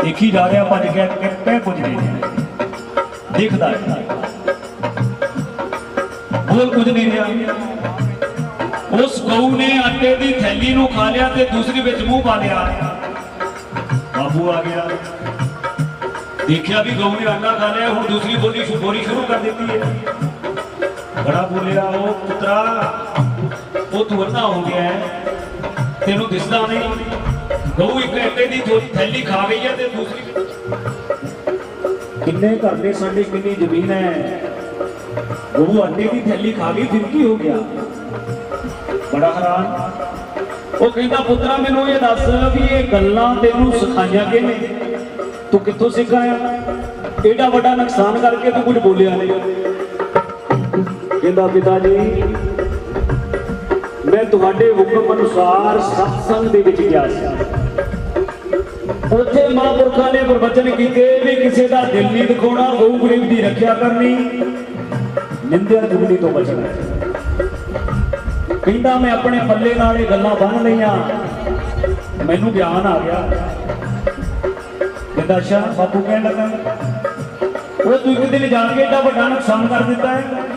ਦੇਖੀ ਜਾ ਰਿਹਾ, ਭੱਜ ਕੇ ਪੈ ਕੁਝ ਨਹੀਂ ਦੇਖਦਾ, ਬੋਲ ਕੁਝ ਨਹੀਂ ਰਿਹਾ। ਉਸ ਗਊ ਨੇ ਆਟੇ ਦੀ ਥੈਲੀ ਨੂੰ ਖਾ ਲਿਆ ਤੇ ਦੂਸਰੀ ਵਿੱਚ ਮੂੰਹ ਪਾ ਲਿਆ। ਬਾਬੂ ਆ ਗਿਆ, ਦੇਖਿਆ ਵੀ ਗਊ ਨੇ ਆਟਾ ਖਾ ਲਿਆ, ਹੁਣ ਦੂਸਰੀ ਬੋਰੀ ਸ਼ੁਰੂ ਕਰ ਦਿੱਤੀ ਹੈ। ਬੜਾ ਬੋਲਿਆ, ਉਹ ਪੁੱਤਰਾ ਉਹ ਤੂੰ ਅੰਨਾ ਹੋ ਗਿਆ ਹੈ, ਤੈਨੂੰ ਦਿਸਦਾ ਨਹੀਂ? ਗਊ ਇੱਕ ਆਟੇ ਦੀ ਥੈਲੀ ਖਾ ਗਈ ਹੈ ਤੇ ਦੂਸਰੀ ਕਿੰਨੇ ਘਰ ਦੇ ਸਾਡੇ ਕਿੰਨੀ ਜ਼ਮੀਨ ਹੈ, ਗਊ ਆਟੇ ਦੀ ਥੈਲੀ ਖਾ ਗਈ, ਫਿਰ ਕੀ ਹੋ ਗਿਆ? ਬੜਾ ਹੈਰਾਨ। ਉਹ ਕਹਿੰਦਾ ਪੁੱਤਰਾ ਮੈਨੂੰ ਇਹ ਦੱਸ ਵੀ ਇਹ ਗੱਲਾਂ ਤੈਨੂੰ ਸਿਖਾਈਆਂ ਕਿਹਨੇ? ਤੂੰ ਕਿੱਥੋਂ ਸਿੱਖ ਆਇਆ? ਏਡਾ ਵੱਡਾ ਨੁਕਸਾਨ ਕਰਕੇ ਤੂੰ ਕੁਝ ਬੋਲਿਆ ਨਹੀਂ। ਕਹਿੰਦਾ ਪਿਤਾ ਜੀ ਮੈਂ ਤੁਹਾਡੇ ਹੁਕਮ ਅਨੁਸਾਰ ਸਤਸੰਗ ਦੇ ਵਿੱਚ ਗਿਆ ਸੀ, ਉੱਥੇ ਮਹਾਂਪੁਰਖਾਂ ਨੇ ਪ੍ਰਵਚਨ ਕੀਤੇ ਵੀ ਕਿਸੇ ਦਾ ਦਿਲ ਨਹੀਂ ਦਿਖਾਉਣਾ, ਗਊ ਗਰੀਬ ਦੀ ਰੱਖਿਆ ਕਰਨੀ, ਨਿੰਦਿਆ ਚੁਗਲੀ ਤੋਂ ਬਚਣਾ। ਕਹਿੰਦਾ ਮੈਂ ਆਪਣੇ ਪੱਲੇ ਨਾਲ ਇਹ ਗੱਲਾਂ ਬੰਨ ਲਈਆਂ, ਮੈਨੂੰ ਗਿਆਨ ਆ ਗਿਆ। ਕਹਿੰਦਾ ਅੱਛਾ ਬਾਪੂ ਕਹਿਣ ਲੱਗਾ, ਉਹ ਤੂੰ ਇੱਕ ਦਿਨ ਜਾਣ ਕੇ ਏਡਾ ਵੱਡਾ ਨੁਕਸਾਨ ਕਰ ਦਿੱਤਾ ਹੈ।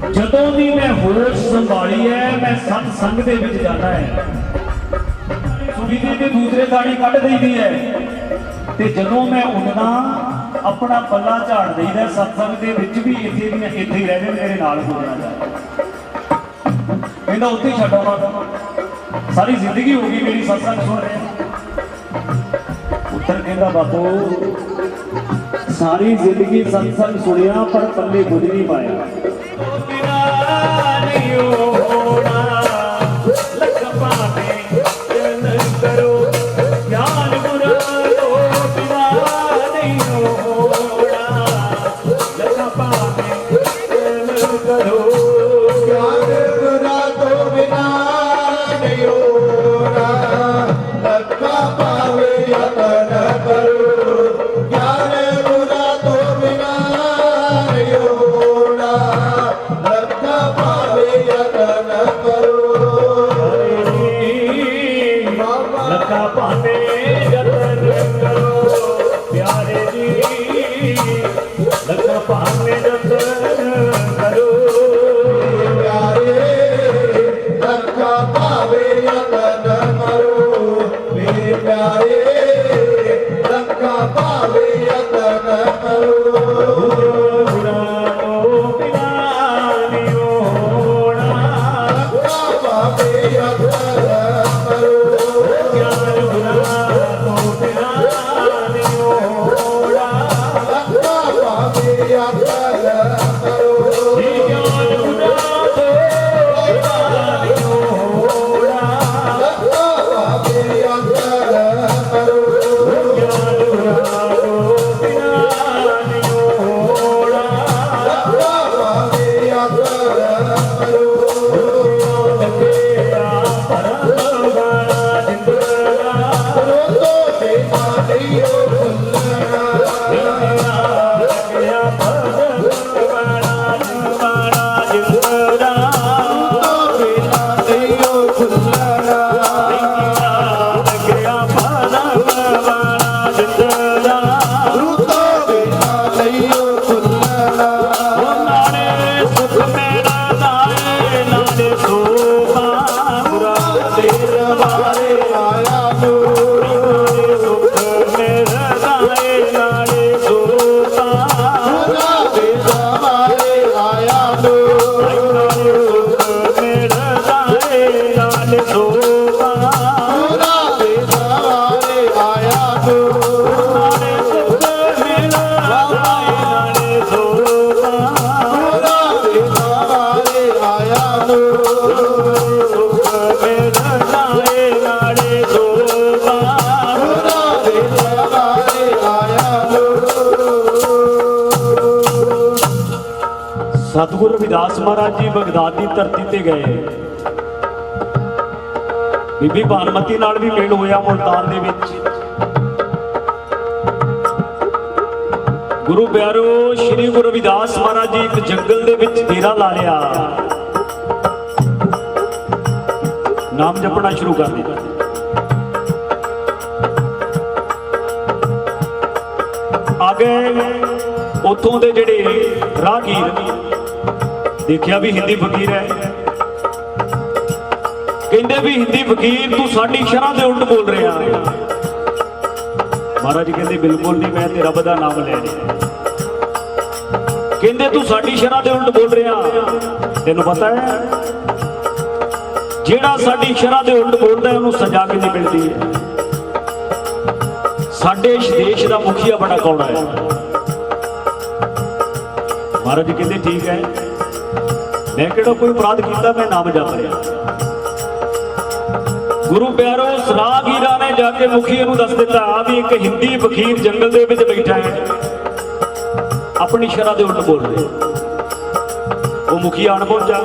ਜਦੋਂ ਦੀ ਮੈਂ ਹੋਸ਼ ਸੰਭਾਲੀ ਹੈ, ਮੈਂ ਸਤਸੰਗ ਦੇ ਵਿੱਚ ਜਾਣਾ ਹੈ, ਸੁਣੀ ਦੀ ਤੇ ਦੂਸਰੇ ਦਾੜੀ ਕੱਢ ਦਈਦੀ ਹੈ, ਤੇ ਜਦੋਂ ਮੈਂ ਉੱਠਦਾ ਆਪਣਾ ਪੱਲਾ ਝਾੜ ਦਈਦਾ। ਸਤਸੰਗ ਦੇ ਵਿੱਚ ਵੀ ਇੱਥੇ ਹੀ ਰਹਿ ਜਾਣ, ਮੇਰੇ ਨਾਲ ਬੋਲਣਾ ਚਾਹੀਦਾ। ਕਹਿੰਦਾ ਉੱਥੇ ਛੱਡ ਆਉਣਾ, ਸਾਰੀ ਜ਼ਿੰਦਗੀ ਹੋ ਗਈ ਮੇਰੀ ਸਤਸੰਗ ਸੁਣ ਰਿਹਾ। ਉੱਤਰ ਕਹਿੰਦਾ ਬਾਪੂ ਸਾਰੀ ਜ਼ਿੰਦਗੀ ਸਤਸੰਗ ਸੁਣਿਆ ਪਰ ਪੱਲੇ ਕੁਝ ਨਹੀਂ ਪਾਇਆ। Thank you. Satguru Ravidas Maharaj ji Baghdad ਦੀ ਧਰਤੀ ਤੇ ਗਏ। ਬੀਬੀ ਭਾਨਮਤੀ ਨਾਲ ਵੀ ਮੇਲ ਹੋਇਆ ਮੁਲਤਾਨ ਦੇ ਵਿੱਚ। ਗੁਰੂ ਪਿਆਰੋ, ਸ਼੍ਰੀ ਗੁਰੂ ਰਵਿਦਾਸ ਮਹਾਰਾਜ ਜੀ ਇੱਕ ਜੰਗਲ ਦੇ ਵਿੱਚ ਡੇਰਾ ਲਾ ਲਿਆ, ਨਾਮ ਜਪਣਾ ਸ਼ੁਰੂ ਕਰ ਦਿੱਤਾ। ਆ ਗਏ ਉੱਥੋਂ ਦੇ ਜਿਹੜੇ ਰਾਹਗੀਰ, ਦੇਖਿਆ ਵੀ ਹਿੰਦੀ ਫਕੀਰ ਹੈ। ਕਹਿੰਦੇ ਵੀ ਹਿੰਦੀ ਫਕੀਰ ਤੂੰ ਸਾਡੀ ਸ਼ਰ੍ਹਾਂ ਦੇ ਉਲਟ ਬੋਲ ਰਿਹਾ। ਮਹਾਰਾਜ ਜੀ ਕਹਿੰਦੇ ਬਿਲਕੁਲ ਨਹੀਂ, ਮੈਂ ਤੇ ਰੱਬ ਦਾ ਨਾਮ ਲੈ ਰਿਹਾ। ਕਹਿੰਦੇ ਤੂੰ ਸਾਡੀ ਸ਼ਰ੍ਹਾਂ ਦੇ ਉਲਟ ਬੋਲ ਰਿਹਾ, ਤੈਨੂੰ ਪਤਾ ਹੈ ਜਿਹੜਾ ਸਾਡੀ ਸ਼ਰ੍ਹਾਂ ਦੇ ਉਲਟ ਬੋਲਦਾ ਉਹਨੂੰ ਸਜ਼ਾ ਕਿੰਨੀ ਮਿਲਦੀ ਹੈ? ਸਾਡੇ ਇਸ ਦੇਸ਼ ਦਾ ਮੁਖੀਆ ਬੜਾ ਕੌੜਾ ਹੈ। ਮਹਾਰਾਜ ਜੀ ਕਹਿੰਦੇ ਠੀਕ ਹੈ, ਮੈਂ ਕਿਹੜਾ ਕੋਈ ਅਪਰਾਧ ਕੀਤਾ, ਮੈਂ ਨਾਮ ਜਪ ਰਿਹਾ। ਗੁਰੂ ਪਿਆਰੋ, ਰਾਹਗੀਰਾਂ ਨੇ ਜਾ ਕੇ ਮੁਖੀਏ ਨੂੰ ਦੱਸ ਦਿੱਤਾ ਵੀ ਇੱਕ ਹਿੰਦੀ ਫਕੀਰ ਜੰਗਲ ਦੇ ਵਿੱਚ ਬੈਠਾ ਹੈ, ਆਪਣੀ ਸ਼ਰ੍ਹਾਂ ਦੇ ਉਲਟ ਬੋਲ ਰਿਹਾ। ਉਹ ਮੁਖੀਆ ਆਣ ਪਹੁੰਚਾ,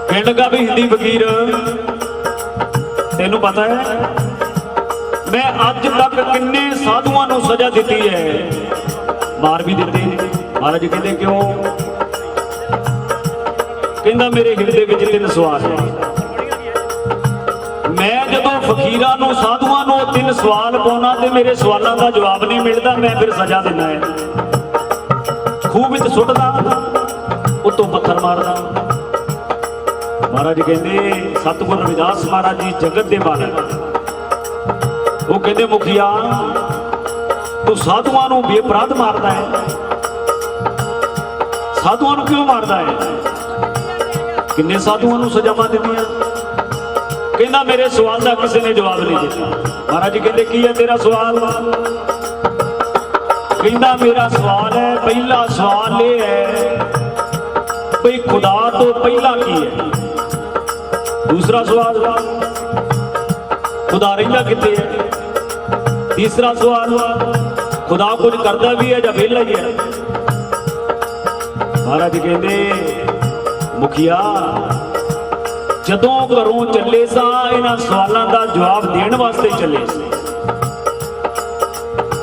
ਕਹਿਣ ਲੱਗਾ ਵੀ ਹਿੰਦੀ ਫਕੀਰ ਤੈਨੂੰ ਪਤਾ ਹੈ ਮੈਂ ਅੱਜ ਤੱਕ ਕਿੰਨੇ ਸਾਧੂਆਂ ਨੂੰ ਸਜ਼ਾ ਦਿੱਤੀ ਹੈ, ਮਾਰ ਵੀ ਦਿੱਤੇ। ਮਹਾਰਾਜ ਜੀ ਕਹਿੰਦੇ ਕਿਉਂ? ਕਹਿੰਦਾ ਮੇਰੇ ਹਿਰਦੇ ਵਿੱਚ 3 ਸਵਾਲ ਹੈ। ਮੈਂ ਜਦੋਂ ਫਕੀਰਾਂ ਨੂੰ, ਸਾਧੂਆਂ ਨੂੰ 3 ਸਵਾਲ ਪਾਉਣਾ ਤੇ ਮੇਰੇ ਸਵਾਲਾਂ ਦਾ ਜਵਾਬ ਨਹੀਂ ਮਿਲਦਾ, ਮੈਂ ਫਿਰ ਸਜ਼ਾ ਦਿੰਦਾ ਹੈ। ਖੂਹ ਵਿੱਚ ਸੁੱਟਦਾ, ਉੱਤੋਂ ਪੱਥਰ ਮਾਰਦਾ। ਮਹਾਰਾਜ ਕਹਿੰਦੇ ਸਤਿਗੁਰੂ ਰਵਿਦਾਸ ਮਹਾਰਾਜ ਜੀ ਜਗਤ ਦੇ ਮਾਲਕ, ਉਹ ਕਹਿੰਦੇ ਮੁਖੀਆ ਤੂੰ ਸਾਧੂਆਂ ਨੂੰ ਬੇਅਪਰਾਧ ਮਾਰਦਾ ਹੈ, ਸਾਧੂਆਂ ਨੂੰ ਕਿਉਂ ਮਾਰਦਾ ਹੈ? ਕਿੰਨੇ ਸਾਧੂਆਂ ਨੂੰ ਸਜ਼ਾਵਾਂ ਦਿੱਤੀਆਂ? ਕਹਿੰਦਾ ਮੇਰੇ ਸਵਾਲ ਦਾ ਕਿਸੇ ਨੇ ਜਵਾਬ ਨਹੀਂ ਦਿੱਤਾ। ਮਹਾਰਾਜ ਜੀ ਕਹਿੰਦੇ ਕੀ ਹੈ ਤੇਰਾ ਸਵਾਲ? ਕਹਿੰਦਾ ਮੇਰਾ ਸਵਾਲ ਹੈ, ਪਹਿਲਾ ਸਵਾਲ ਇਹ ਹੈ ਭਈ ਖੁਦਾ ਤੋਂ ਪਹਿਲਾਂ ਕੀ ਹੈ? ਦੂਸਰਾ ਸਵਾਲ ਖੁਦਾ ਰਹਿੰਦਾ ਕਿੱਥੇ ਹੈ? ਤੀਸਰਾ ਸਵਾਲ ਖੁਦਾ ਕੁਝ ਕਰਦਾ ਵੀ ਹੈ ਜਾਂ ਵਿਹਲਾ ਹੀ ਹੈ? ਮਹਾਰਾਜ ਕਹਿੰਦੇ ਮੁਖੀਆ ਜਦੋਂ ਘਰੋਂ ਚੱਲੇ ਸਾਂ ਇਹਨਾਂ ਸਵਾਲਾਂ ਦਾ ਜਵਾਬ ਦੇਣ ਵਾਸਤੇ ਚੱਲੇ ਸੀ।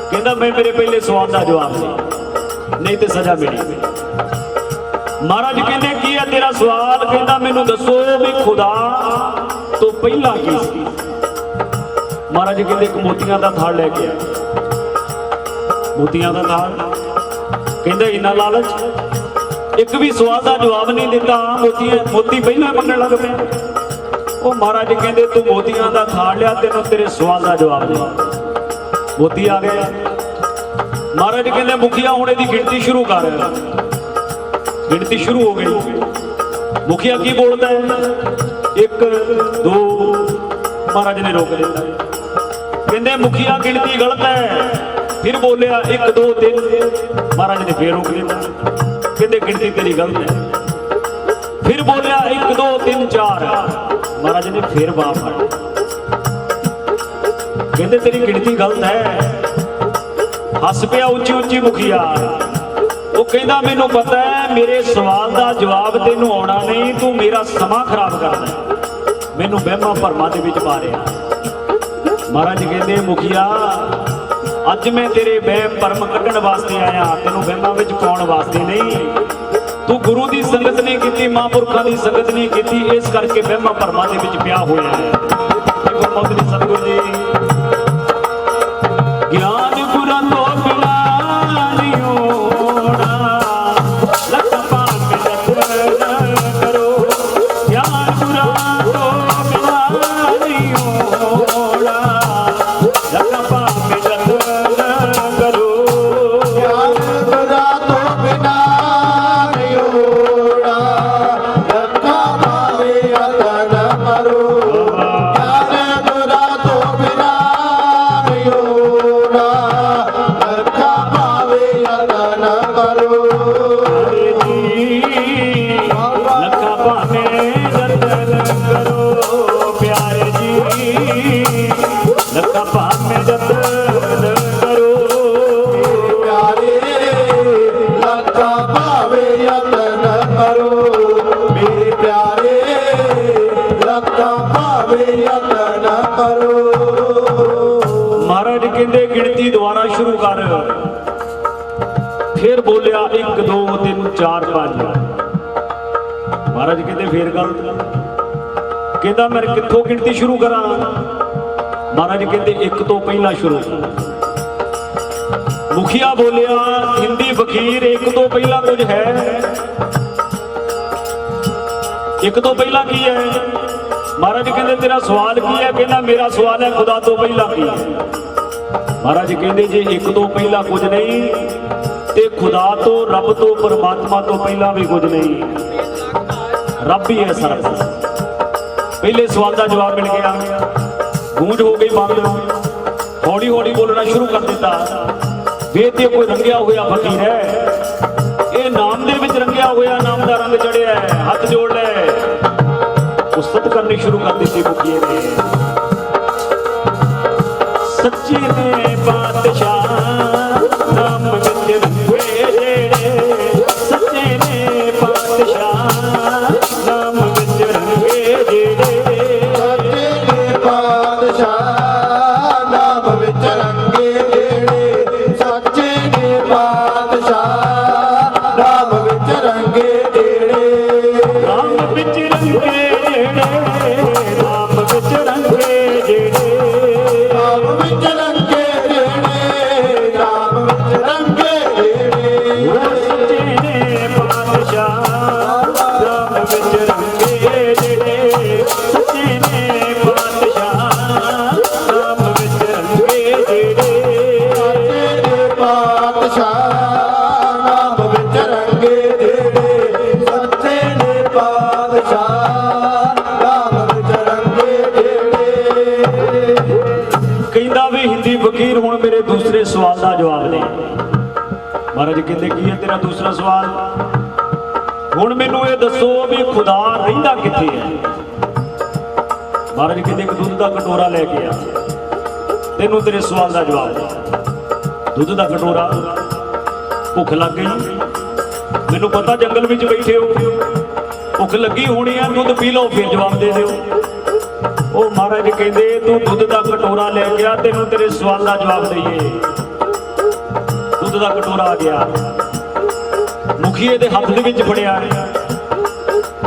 ਕਹਿੰਦਾ ਮੈਂ ਮੇਰੇ ਪਹਿਲੇ ਸਵਾਲ ਦਾ ਜਵਾਬ ਨਹੀਂ ਤੇ ਸਜ਼ਾ ਮਿਲੀ। ਮਹਾਰਾਜ ਕਹਿੰਦੇ ਕੀ ਹੈ ਤੇਰਾ ਸਵਾਲ? ਕਹਿੰਦਾ ਮੈਨੂੰ ਦੱਸੋ ਵੀ ਖੁਦਾ ਤੋਂ ਪਹਿਲਾਂ ਕੀ ਸੀ? ਮਹਾਰਾਜ ਕਹਿੰਦੇ ਇੱਕ ਮੋਤੀਆਂ ਦਾ ਥਾਲ ਲੈ ਕੇ ਆਇਆ। ਮੋਤੀਆਂ ਦਾ ਥਾਲ, ਕਹਿੰਦੇ ਇੰਨਾ ਲਾਲਚ, ਇੱਕ ਵੀ ਸਵਾਲ ਦਾ ਜਵਾਬ ਨਹੀਂ ਦਿੱਤਾ, ਮੋਤੀ ਪਹਿਲਾਂ ਮੰਗਣ ਲੱਗ ਪਿਆ। ਉਹ ਮਹਾਰਾਜ ਕਹਿੰਦੇ ਤੂੰ ਮੋਤੀਆਂ ਦਾ ਥਾਲ ਲਿਆ, ਤੈਨੂੰ ਤੇਰੇ ਸਵਾਲ ਦਾ ਜਵਾਬ ਦੇ। ਮੋਤੀ ਆ ਗਏ। ਮਹਾਰਾਜ ਕਹਿੰਦੇ ਮੁਖੀਆ ਹੁਣ ਇਹਦੀ ਗਿਣਤੀ ਸ਼ੁਰੂ ਕਰ। ਗਿਣਤੀ ਸ਼ੁਰੂ ਹੋ ਗਈ। ਮੁਖੀਆ ਕੀ ਬੋਲਦਾ ਹੈ? 1 2 ਮਹਾਰਾਜ ਨੇ ਰੋਕ ਦਿੱਤਾ। ਕਹਿੰਦੇ ਮੁਖੀਆ ਗਿਣਤੀ ਗਲਤ ਹੈ। ਫਿਰ ਬੋਲਿਆ 1 2 3 ਮਹਾਰਾਜ ਨੇ ਫੇਰ ਰੋਕ ਦਿੱਤਾ। ਕਹਿੰਦੇ ਗਿਣਤੀ ਤੇਰੀ ਗਲਤ ਹੈ। ਫਿਰ ਬੋਲਿਆ 1 2 3 4 ਮਹਾਰਾਜ ਨੇ ਫੇਰ ਬਾਹ ਫੜ। ਕਹਿੰਦੇ ਤੇਰੀ ਗਿਣਤੀ ਗਲਤ ਹੈ। ਹੱਸ ਪਿਆ ਉੱਚੀ ਉੱਚੀ ਮੁਖੀਆ। ਉਹ ਕਹਿੰਦਾ ਮੈਨੂੰ ਪਤਾ ਹੈ ਮੇਰੇ ਸਵਾਲ ਦਾ ਜਵਾਬ ਤੈਨੂੰ ਆਉਣਾ ਨਹੀਂ, ਤੂੰ ਮੇਰਾ ਸਮਾਂ ਖਰਾਬ ਕਰਦਾ, ਮੈਨੂੰ ਵਹਿਮਾਂ ਭਰਮਾਂ ਦੇ ਵਿੱਚ ਪਾ ਰਿਹਾ। ਮਹਾਰਾਜ ਕਹਿੰਦੇ ਮੁਖੀਆ ਅੱਜ ਮੈਂ ਤੇਰੇ ਵਹਿਮ ਭਰਮ ਕੱਢਣ ਵਾਸਤੇ ਆਇਆ, ਤੈਨੂੰ ਵਹਿਮਾਂ ਵਿੱਚ ਪਾਉਣ ਵਾਸਤੇ ਨਹੀਂ। ਤੂੰ ਗੁਰੂ ਦੀ ਸੰਗਤ ਨਹੀਂ ਕੀਤੀ, ਮਹਾਂਪੁਰਖਾਂ ਦੀ ਸੰਗਤ ਨਹੀਂ ਕੀਤੀ, ਇਸ ਕਰਕੇ ਵਹਿਮਾਂ ਭਰਮਾਂ ਦੇ ਵਿੱਚ ਪਿਆ ਹੋਇਆ ਹੈ। ਗੁਰਮਤਿ ਸਤਿਗੁਰੂ ਜੀ ਗਿਆਨ ਗੁਰਾਂ ਤੋਂ ਬਿਨਾਂ ਨਹੀਂ ਹੋਣਾ, ਲੱਖਾਂ ਭਾਵੇਂ ਜਤਨ ਕਰੋ। ਗਿਆਨ ਗੁਰਾਂ ਤੋਂ ਬਿਨਾਂ ਨਹੀਂ ਹੋਣਾ, ਲੱਖਾਂ ਭਾਵੇਂ ਜਤਨ ਕਰੋ। ਗਿਆਨ ਗੁਰਾਂ ਤੋਂ ਬਿਨਾਂ ਨਹੀਂ ਹੋਣਾ, ਲੱਖਾਂ ਭਾਵੇਂ ਜਤਨ ਕਰੋ। ਗਿਆਨ ਗੁਰਾਂ ਤੋਂ बोलिया 1 2 3 4 5। महाराज कहते फिर गलत। कहता मैं कित्थों गिनती शुरू करा? महाराज कहते 1 तो पहला शुरू। मुखिया बोलिया हिंदी फकीर 1 तो पहला कुछ है? 1 तो पहला की है? महाराज कहते तेरा सवाल की है? कहना मेरा सवाल है खुदा तो पहला की है। महाराज कहते जे 1 तो पहला कुछ नहीं ते खुदा तो रब तो परमात्मा तो पहला भी कुछ नहीं, रब ही है सारा कुछ। पहले सवाल का जवाब मिल गया। गूंज हो गई बंद। हौली हौली बोलना शुरू कर दिता। वे ते कोई रंगिया हुआ फकीर है, ये नाम दे विच रंगिया हुआ नाम का रंग चढ़िया है। हाथ जोड़ ले। उस्तत करनी शुरू कर दी मुखिए ने। सच्ची ने बादशाह नाम विच रंगे जेड़े, सच्चे ने बादशाह नाम विच रंगे जेड़े, सच्चे ने बादशाह नाम विच रंगे जेड़े, सच्चे ने बादशाह नाम विच रंगे जेड़े, नाम विच रंगे जेड़े, नाम विच रंगे जेड़े, नाम विच रंगे जेड़े, नाम विच रंगे जेड़े, सच्चे ने बादशाह नाम विच रंगे जेड़े, सच्चे ने बादशाह नाम विच रंगे जेड़े, सच्चे ने बादशाह नाम विच रंगे जेड़े, सच्चे ने बादशाह नाम विच रंगे जेड़े। कहता भी हिंदी फकीर हुण मेरे दूसरे सवाल का जवाब दे। महाराज कहते की है तेरा दूसरा सवाल? हुण मैनू ये दसो भी खुदा रहिंदा कित्थे है? महाराज कहते एक दुध का कटोरा लेके आ, तेनू तेरे सवाल का जवाब दे। दुध का कटोरा, भुख लग गई, मैनू पता जंगल में बैठे हो, भुख लगी होनी है, दुध पी लो फिर जवाब दे दो। ओ महाराज कहते तू दुध का कटोरा ले गया, तेनू तेरे सवाल का जवाब दईए। दुध का कटोरा आ गया, मुखिए दे हाथ दे विच फड़िया।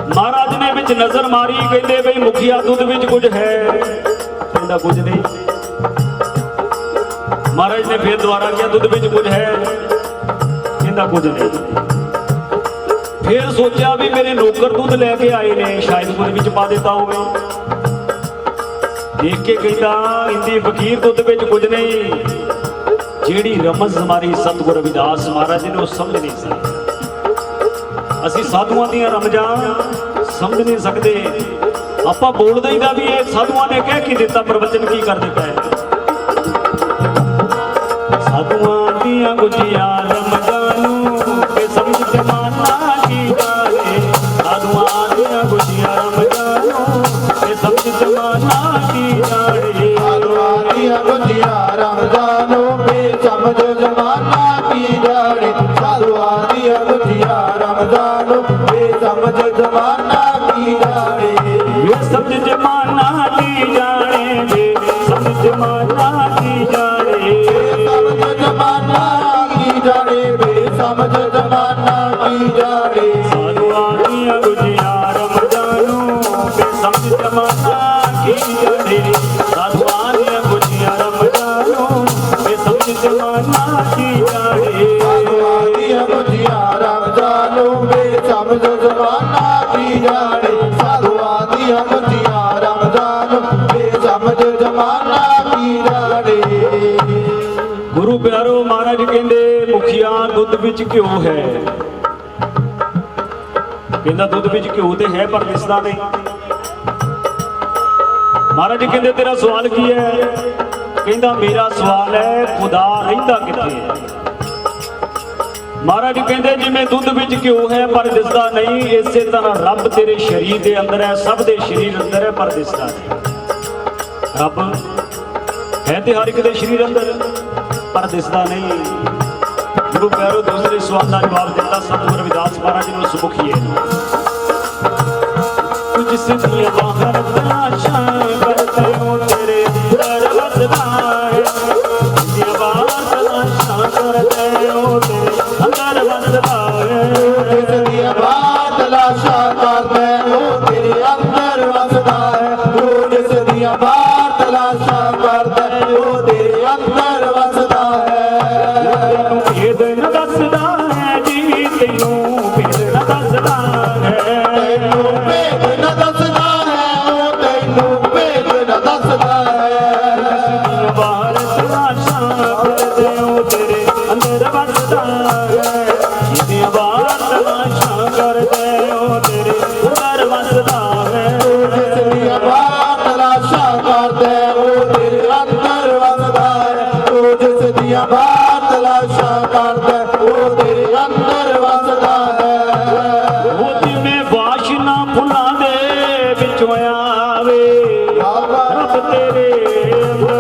महाराज ने विच नजर मारी, कहते बई मुखिया दुध विच कुछ है? कहता कुछ नहीं। महाराज ने फिर दोबारा किया दुध विच कुछ है? कहता कुछ नहीं। फिर सोचा भी मेरे नौकर दूध लेके आए ने, शायद कुछ विच पा देता होवे। देख के कहता हिंदी फकीर दुध विच कुछ नहीं। जेड़ी रमज हमारी सतगुरु रविदास महाराज ने वो समझ नहीं सके। असी साधुआं दी रमजां समझ नहीं सकते। आपां बोल दईदा भी ये साधुआं ने कह के दिता, प्रवचन की कर दिता है। साधुआं दियां गुजिया रमजानू के समझ जमाना की जाने, साधुआं दियां गुजिया रमजानू के समझ जमाना की जाने, साधुआं दियां गुजिया रमजानू के समझ जमाना की जाने, साधुआं दियां गुजिया रमजानू के समझ जमाना की जाने, ये समझ जमाना की जाने, ये समझ जमाना की जाने, समझ जमाना की जाने, समझ जमाना की जाने, साधुआं दियां गुजिया रमजानू के समझ जमाना की जाने, साधुआं दियां गुजिया रमजानू के समझ जमाना की जाने, साधुआं दियां गुजिया रमजानू के समझ जमाना की जाने, साधुआं दियां गुजिया रमजानू के समझ जमाना की जाने। गुरु प्यारो महाराज कहते मुखिया दुध विच घ्यो है। कहता दुध विच घ्यो ते है पर दिसदा नहीं। महाराज कहते तेरा सवाल की है? कहता मेरा सवाल है खुदा रहिंदा कित्थे है? महाराज कहते जिवें दुध विच घ्यो है पर दिसदा नहीं, इसे तरह रब तेरे शरीर के अंदर है, सब दे शरीर अंदर है पर दिसदा नहीं। रब है ते हर एक दे शरीर अंदर पर दिसदा नहीं। गुरु प्यारो दूसरे सवाल का जवाब दिता सतगुरु रविदास महाराज ने उस मुखिए। तुझ से दिया बाहर तलाशा करते हो तेरे अंदर वसदा है, दिया बाहर तलाशा करते हो तेरे अंदर वसदा ਤੇਰੇ ਅੰਦਰ ਵਸਦਾ ਹੈ ਉਹ ਜਿਸ ਦੀਆਂ ਬਾਹਰ ਤਲਾਸ਼ਾਂ ਕਰਦਾ ਹੈ ਉਹ ਤੇਰੇ ਅੰਦਰ ਵਸਦਾ ਹੈ ਤੈਨੂੰ ਭੇਦ ਨਾ ਦੱਸਦਾ ਹੈ ਜੀ ਤੈਨੂੰ ਭੇਦ ਨਾ ਦੱਸਦਾ ਹੈ ਤੈਨੂੰ ਭੇਦ ਨਾ ਦੱਸਦਾ ਹੈ ਉਹ ਤੈਨੂੰ ਭੇਦ ਨਾ ਦੱਸਦਾ ਹੈ ਬਾਹਰ ਤਲਾਸ਼ਾਂ ਕਰਦੇ ਉਹ ਤੇਰੇ ਅੰਦਰ ਵਸਦਾ ਹੈ ਜਿਹਦੀਆਂ ਬਾਹਰ ਤਲਾਸ਼ਾਂ ਕਰਦੇ ਉਹ ਤੇਰੇ ਅੰਦਰ ਵਸਦਾ ਹੈ ਜਿਸ ਦੀਆਂ ਬਾਹਰ ਤਲਾਸ਼ਾਂ ਕਰਦਾ ਹੈ ਉਹ ਤੇਰੇ ਅੰਦਰ ਵਸਦਾ ਹੈ ਉਹ ਜਿਸ ਦੀਆਂ ਬਾਹਰ ਤਲਾਸ਼ਾਂ ਕਰਦਾ ਹੈ ਉਹ ਤੇਰੇ ਅੰਦਰ ਵਸਦਾ ਹੈ ਉਹ ਜਿਵੇਂ ਵਾਸ਼ਨਾ ਫੁੱਲਾਂ ਦੇ ਵਿੱਚੋਂ ਆਵੇ ਰੱਬ ਤੇਰੇ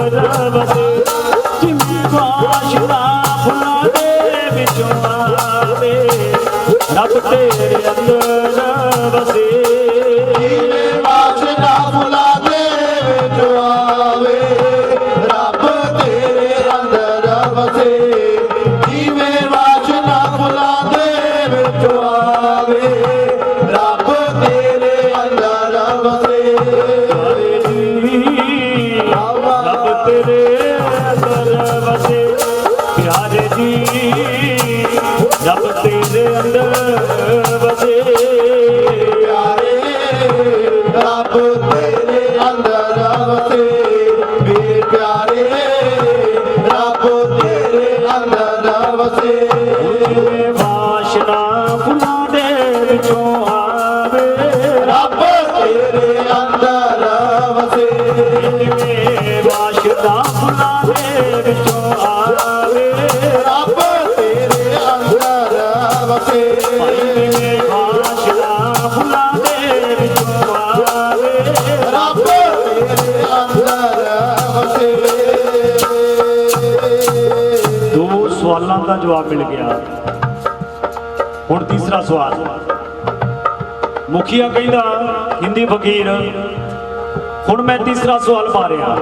ਅੰਦਰ ਵਸੇ ਜਿਵੇਂ ਵਾਸ਼ਨਾ ਫੁੱਲਾਂ ਦੇ ਵਿੱਚੋਂ ਆਵੇ ਰੱਬ ਤੇਰੇ ਅੰਦਰ ਵਸੇ ਵਾਸ਼ਨਾ ਫੁੱਲਾਂ ਦੇ ਵਿੱਚ ਆਵੇ ਰੱਬ ਤੇਰੇ ਅੰਦਰ ਵਸੇ ਜਿਵੇਂ ਵਾਸ਼ਨਾ ਫੁੱਲਾਂ ਦੇ ਵਿੱਚ ਆਵੇ ਰੱਬ ਤੇਰੇ ਅੰਦਰ ਵਸੇ ਰੱਬ ਤੇਰੇ ਅੰਦਰ ਵਸੇ ਪਿਆਰੇ ਜੀ ਰੱਬ ਤੇਰੇ ਅੰਦਰ ਵਸੇ ਪਿਆਰੇ ਰੱਬ ਤੇਰੇ ਅੰਦਰ ਵਸੇ ਮੇਰੇ ਪਿਆਰੇ ਰੱਬ ਤੇਰੇ ਅੰਦਰ ਵਸੇ ਜਿਵੇਂ ਵਾਸ਼ਨਾ ਫੁੱਲਾਂ ਦੇ ਵਿੱਚੋਂ ਆਵੇ ਰੱਬ ਤੇਰੇ ਅੰਦਰ ਵਸੇ ਜਿਵੇਂ ਵਾਸ਼ਨਾ ਫੁੱਲਾਂ ਦੇ ਵਿੱਚੋਂ ਆਵੇ ਰੱਬ ਤੇਰੇ ਅੰਦਰ ਵਸੇ ਜਿਵੇਂ ਵਾਸ਼ਨਾ ਫੁੱਲਾਂ ਦੇ ਵਿੱਚੋਂ ਆਵੇ ਰੱਬ ਤੇਰੇ ਅੰਦਰ ਵਸੇ ਦੋ ਸਵਾਲਾਂ ਦਾ ਜਵਾਬ ਮਿਲ ਗਿਆ। ਹੁਣ ਤੀਸਰਾ ਸਵਾਲ ਮੁਖੀਆ ਕਹਿੰਦਾ ਹਿੰਦੀ ਫਕੀਰ ਹੁਣ ਮੈਂ ਤੀਸਰਾ ਸਵਾਲ ਪਾ ਰਿਹਾ